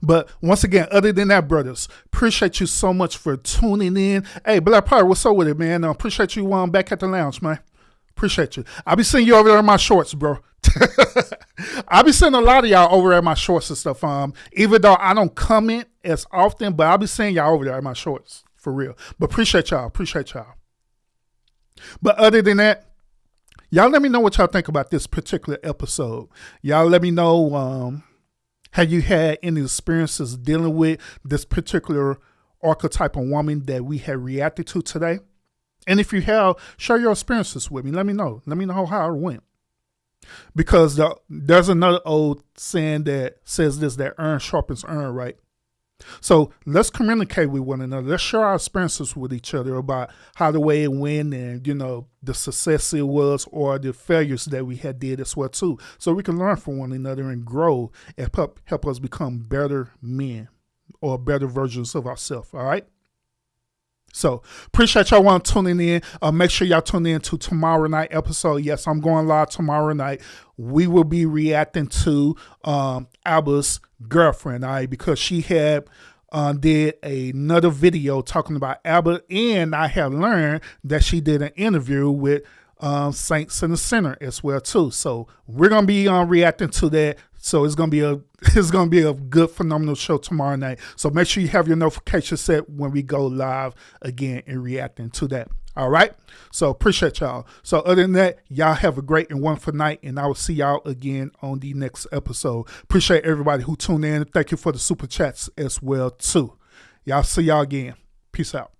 But once again, other than that, brothers, appreciate you so much for tuning in. Hey, Black Power, what's up with it, man? Appreciate you back at the lounge, man. Appreciate you. I'll be seeing you over there in my shorts, bro. I'll be seeing a lot of y'all over there in my shorts and stuff. Even though I don't comment as often, but I'll be seeing y'all over there in my shorts, for real. But appreciate y'all. But other than that, y'all let me know what y'all think about this particular episode. Y'all let me know, have you had any experiences dealing with this particular archetypal woman that we have reacted to today? And if you have, share your experiences with me. Let me know. Let me know how it went. Because there's another old saying that says this, that iron sharpens iron, right? So let's communicate with one another. Let's share our experiences with each other about how the way it went and, the success it was or the failures that we had did as well too. So we can learn from one another and grow and help us become better men or better versions of ourselves. All right. So appreciate y'all tuning in. Make sure y'all tune in to tomorrow night episode. Yes, I'm going live tomorrow night. We will be reacting to A.R.R.D.L's girlfriend, all right, because she had did another video talking about A.R.R.D.L, and I have learned that she did an interview with Saints in the Center as well too. So we're gonna be reacting to that. So it's gonna be a good, phenomenal show tomorrow night. So make sure you have your notifications set when we go live again and reacting to that. All right. So appreciate y'all. So other than that, y'all have a great and wonderful night, and I will see y'all again on the next episode. Appreciate everybody who tuned in. Thank you for the super chats as well too. Y'all see y'all again. Peace out.